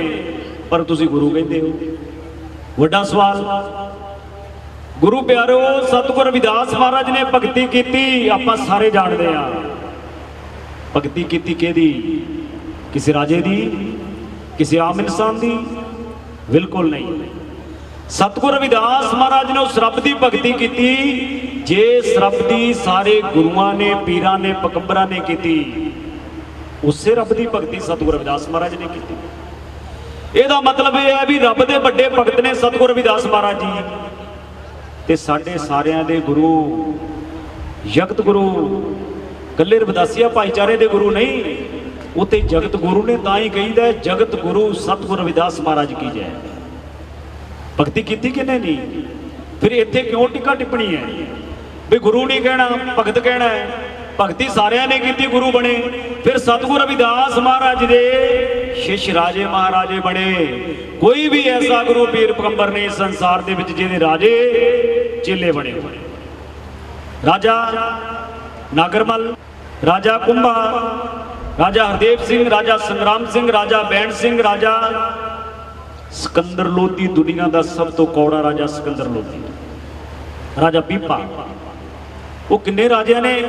ਪਰ ਤੁਸੀਂ ਗੁਰੂ ਕਹਿੰਦੇ ਹੋ। ਵੱਡਾ ਸਵਾਲ। ਗੁਰੂ ਪਿਆਰਿਓ, ਸਤਿਗੁਰ ਰਵਿਦਾਸ ਮਹਾਰਾਜ ਨੇ ਭਗਤੀ ਕੀਤੀ, ਆਪਾਂ ਸਾਰੇ ਜਾਣਦੇ ਆ। ਭਗਤੀ ਕੀਤੀ ਕਿਹਦੀ? ਕਿਸੇ ਰਾਜੇ ਦੀ, ਕਿਸੇ ਆਮ ਇਨਸਾਨ ਦੀ? ਬਿਲਕੁਲ ਨਹੀਂ। ਸਤਿਗੁਰ ਰਵਿਦਾਸ ਮਹਾਰਾਜ ਨੇ ਉਸ ਰੱਬ ਦੀ ਭਗਤੀ ਕੀਤੀ ਜਿਸ ਰੱਬ ਦੀ ਸਾਰੇ ਗੁਰੂਆਂ ਨੇ, ਪੀਰਾਂ ਨੇ, ਪਕੰਬਰਾਂ ਨੇ ਕੀਤੀ। ਉਸੇ ਰੱਬ ਦੀ ਭਗਤੀ ਸਤਿਗੁਰ ਰਵਿਦਾਸ ਮਹਾਰਾਜ ਨੇ ਕੀਤੀ। ਇਹਦਾ ਮਤਲਬ ਇਹ ਹੈ ਵੀ ਰੱਬ ਦੇ ਵੱਡੇ ਭਗਤ ਨੇ ਸਤਿਗੁਰ ਰਵਿਦਾਸ ਮਹਾਰਾਜ ਜੀ, ਤੇ ਸਾਡੇ ਸਾਰਿਆਂ ਦੇ ਗੁਰੂ, ਜਗਤ ਗੁਰੂ, ਕੱਲੇ ਰਵਿਦਾਸੀਆ ਭਾਈਚਾਰੇ ਦੇ ਗੁਰੂ ਨਹੀਂ, ਉਤੇ ਜਗਤ ਗੁਰੂ ਨੇ। ਤਾਂ ਹੀ ਕਹੀਦਾ ਜਗਤ ਗੁਰੂ ਸਤਿਗੁਰ ਰਵਿਦਾਸ ਮਹਾਰਾਜ ਕੀ ਜੈ। ਭਗਤੀ ਕੀਤੀ ਕਿਨੇ ਨਹੀਂ? ਫਿਰ ਇੱਥੇ ਕਿਉਂ ਟਿੱਕਾ ਟਿੱਪਣੀ ਹੈ ਵੀ ਗੁਰੂ ਨਹੀਂ ਕਹਿਣਾ, ਭਗਤ ਕਹਿਣਾ ਹੈ? ਭਗਤੀ ਸਾਰਿਆਂ ਨੇ ਕੀਤੀ, ਗੁਰੂ ਬਣੇ। ਫਿਰ ਸਤਿਗੁਰ ਰਵਿਦਾਸ ਮਹਾਰਾਜ ਦੇ ਸ਼ਿਸ਼ ਰਾਜੇ ਮਹਾਰਾਜੇ ਬਣੇ। ਕੋਈ ਵੀ ਐਸਾ ਗੁਰੂ ਪੀਰ ਪਗੰਬਰ ਨਹੀਂ ਸੰਸਾਰ ਦੇ ਵਿੱਚ ਜਿਹਦੇ ਰਾਜੇ ਚੇਲੇ ਬਣੇ। ਰਾਜਾ ਨਾਗਰਮਲ, ਰਾਜਾ ਕੁੰਭਾ, ਰਾਜਾ ਹਰਦੇਵ ਸਿੰਘ, ਰਾਜਾ ਸੰਗਰਾਮ ਸਿੰਘ, ਰਾਜਾ ਬੈਂਡ ਸਿੰਘ, ਰਾਜਾ ਸਿਕੰਦਰ ਲੋਧੀ, ਦੁਨੀਆ ਦਾ ਸਭ ਤੋਂ ਕੌੜਾ ਰਾਜਾ ਸਿਕੰਦਰ ਲੋਧੀ, ਰਾਜਾ ਪੀਪਾ। ਉਹ ਕਿੰਨੇ ਰਾਜਿਆਂ ਨੇ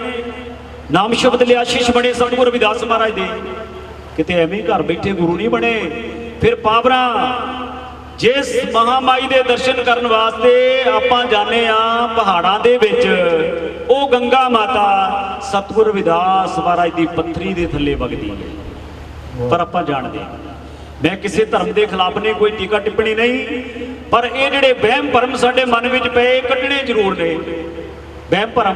ਨਾਮ ਸ਼ਬਦ ਲਿਆ, ਸ਼ਿਸ਼ ਬਣੇ ਸਤਿਗੁਰ ਰਵਿਦਾਸ ਮਹਾਰਾਜ ਦੇ। ਕਿਤੇ ਐਵੇਂ ਘਰ ਬੈਠੇ ਗੁਰੂ ਨਹੀਂ ਬਣੇ। ਫਿਰ ਪਾਵਰਾਂ, ਜਿਸ ਮਹਾਮਾਈ ਦੇ ਦਰਸ਼ਨ ਕਰਨ ਵਾਸਤੇ ਆਪਾਂ ਜਾਂਦੇ ਆ ਪਹਾੜਾਂ ਦੇ ਵਿੱਚ, ਉਹ ਗੰਗਾ ਮਾਤਾ ਸਤਿਗੁਰ ਰਵਿਦਾਸ ਮਹਾਰਾਜ ਦੀ ਪੱਥਰੀ ਦੇ ਥੱਲੇ ਵਗਦੀ ਹੈ। ਪਰ ਆਪਾਂ ਜਾਣਦੇ ਹਾਂ, ਮੈਂ ਕਿਸੇ ਧਰਮ ਦੇ ਖਿਲਾਫ ਨਹੀਂ, ਕੋਈ ਟੀਕਾ ਟਿੱਪਣੀ ਨਹੀਂ, ਪਰ ਇਹ ਜਿਹੜੇ ਵਹਿਮ ਭਰਮ ਸਾਡੇ ਮਨ ਵਿੱਚ ਪਏ, ਕੱਢਣੇ ਜ਼ਰੂਰ ਨੇ। ਵਹਿਮ ਭਰਮ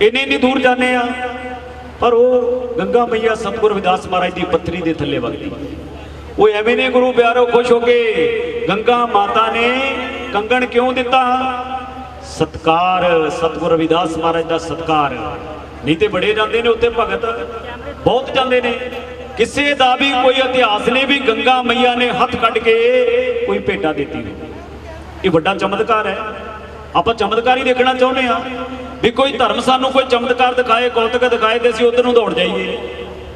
ਇੰਨੀ ਦੂਰ ਜਾਂਦੇ ਆ, ਪਰ ਉਹ ਗੰਗਾ ਮਈਆ ਸਤਿਗੁਰ ਰਵਿਦਾਸ ਮਹਾਰਾਜ ਦੀ ਪੱਥਰੀ ਦੇ ਥੱਲੇ ਵਗਦੀ। ਉਹ ਐਵੇਂ ਨੇ ਗੁਰੂ ਪਿਆਰੋ ਖੁਸ਼ ਹੋ ਕੇ। ਗੰਗਾ ਮਾਤਾ ਨੇ ਕੰਗਣ ਕਿਉਂ ਦਿੱਤਾ? ਸਤਕਾਰ, ਸਤਿਗੁਰ ਰਵਿਦਾਸ ਮਹਾਰਾਜ ਦਾ ਸਤਕਾਰ। ਨਹੀਂ ਤੇ ਬੜੇ ਜਾਂਦੇ ਨੇ ਉੱਥੇ, ਭਗਤ ਬਹੁਤ ਜਾਂਦੇ ਨੇ। ਕਿਸੇ ਦਾ ਵੀ ਕੋਈ ਇਤਿਹਾਸ ਨਹੀਂ ਵੀ ਗੰਗਾ ਮਈਆ ਨੇ ਹੱਥ ਕੱਢ ਕੇ ਕੋਈ ਭੇਟਾ ਦਿੱਤੀ ਨੇ। ਇਹ ਵੱਡਾ ਚਮਤਕਾਰ ਹੈ। ਆਪਾਂ ਚਮਤਕਾਰ ਹੀ ਦੇਖਣਾ ਚਾਹੁੰਦੇ ਆ ਵੀ ਕੋਈ ਧਰਮ ਸਾਨੂੰ ਕੋਈ ਚਮਤਕਾਰ ਦਿਖਾਏ, ਕੌਤਕ ਦਿਖਾਏ, ਤੇ ਅਸੀਂ ਉਧਰ ਨੂੰ ਦੌੜ ਜਾਈਏ।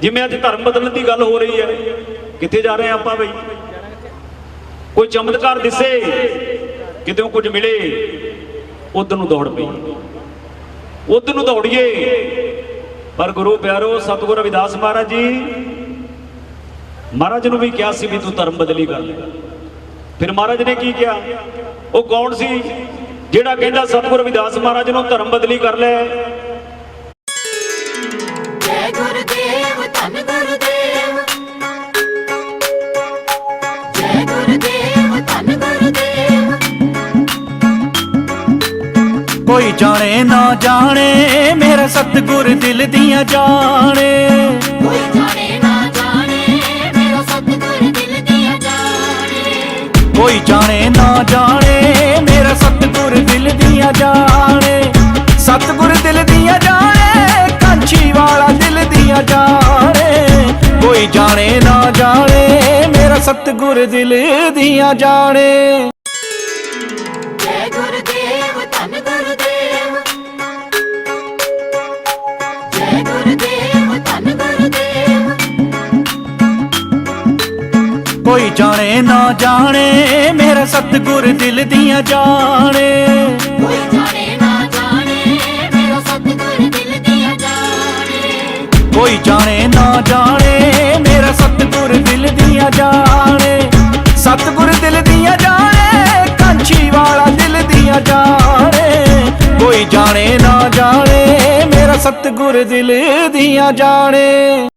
ਜਿਵੇਂ ਅੱਜ ਧਰਮ ਬਦਲਣ ਦੀ ਗੱਲ ਹੋ ਰਹੀ ਹੈ, ਕਿੱਥੇ ਜਾ ਰਹੇ ਆ ਆਪਾਂ ਬਈ? ਕੋਈ ਚਮਤਕਾਰ ਦਿਸੇ, ਕਿਤੇ ਕੁਝ ਮਿਲੇ, ਉਧਰ ਨੂੰ ਦੌੜ ਪਈ, ਉਧਰ ਨੂੰ ਦੌੜੀਏ। ਪਰ ਗੁਰੂ ਪਿਆਰੋ, ਸਤਿਗੁਰ ਰਵਿਦਾਸ ਮਹਾਰਾਜ ਜੀ, ਮਹਾਰਾਜ ਨੂੰ ਵੀ ਕਿਹਾ ਸੀ ਵੀ ਤੂੰ ਧਰਮ ਬਦਲੀ ਕਰ ਲੈ। ਫਿਰ ਮਹਾਰਾਜ ਨੇ ਕੀ ਕਿਹਾ? ਉਹ ਕੌਣ ਸੀ ਜਿਹੜਾ ਕਹਿੰਦਾ ਸਤਿਗੁਰ ਰਵਿਦਾਸ ਮਹਾਰਾਜ ਨੂੰ ਧਰਮ ਬਦਲੀ ਕਰ ਲੈ? ਜੈ ਗੁਰਦੇਵ ਧੰਨ ਗੁਰਦੇਵ, ਜੈ ਗੁਰਦੇਵ ਧੰਨ ਗੁਰਦੇਵ। ਕੋਈ ਜਾਣੇ ਨਾ ਜਾਣੇ ਮੇਰਾ ਸਤਿਗੁਰ ਦਿਲ ਦੀਆਂ ਜਾਣੇ। ਕੋਈ ਜਾਣੇ ਨਾ ਜਾਣੇ ਮੇਰਾ ਸਤਿਗੁਰ ਦਿਲ ਦੀਆਂ ਜਾਣੇ। ਕੋਈ ਜਾਣੇ ਨਾ ਜਾਣੇ ਮੇਰਾ ਸਤਿਗੁਰ ਦਿਲ ਦੀਆਂ ਜਾਣੇ। ਸਤਿਗੁਰ ਦਿਲ ਦੀਆਂ ਜਾਣੇ, ਕਾਂਛੀ ਵਾਲਾ ਦਿਲ ਦੀਆਂ ਜਾਣੇ। ਕੋਈ ਜਾਣੇ ਨਾ ਜਾਣੇ ਮੇਰਾ ਸਤਿਗੁਰ ਦਿਲ ਦੀਆਂ ਜਾਣੇ। ਜੈ ਗੁਰਦੇਵ ਧੰਨ ਗੁਰਦੇਵ, ਜੈ ਗੁਰਦੇਵ ਧੰਨ ਗੁਰਦੇਵ। ਕੋਈ ਜਾਣੇ ਨਾ ਜਾਣੇ ਮੇਰਾ ਸਤਿਗੁਰ ਦਿਲ ਦੀਆਂ ਜਾਣੇ। ਕੋਈ ਜਾਣੇ ਨਾ ਜਾਣੇ ਮੇਰਾ ਸਤਿਗੁਰ ਦਿਲ ਦੀਆਂ ਜਾਣੇ। ਕੋਈ ਜਾਣੇ ਨਾ ਜਾਣੇ ਮੇਰਾ ਸਤਿਗੁਰ ਦਿਲ ਦੀਆਂ ਜਾਣੇ। ਸਤਿਗੁਰ ਦਿਲ ਦੀਆਂ ਜਾਣੇ, ਕਾਂਛੀ ਵਾਲਾ ਦਿਲ ਦੀਆਂ ਜਾਣੇ। ਕੋਈ ਜਾਣੇ ਨਾ ਜਾਣੇ ਮੇਰਾ ਸਤਿਗੁਰ ਦਿਲ ਦੀਆਂ ਜਾਣੇ।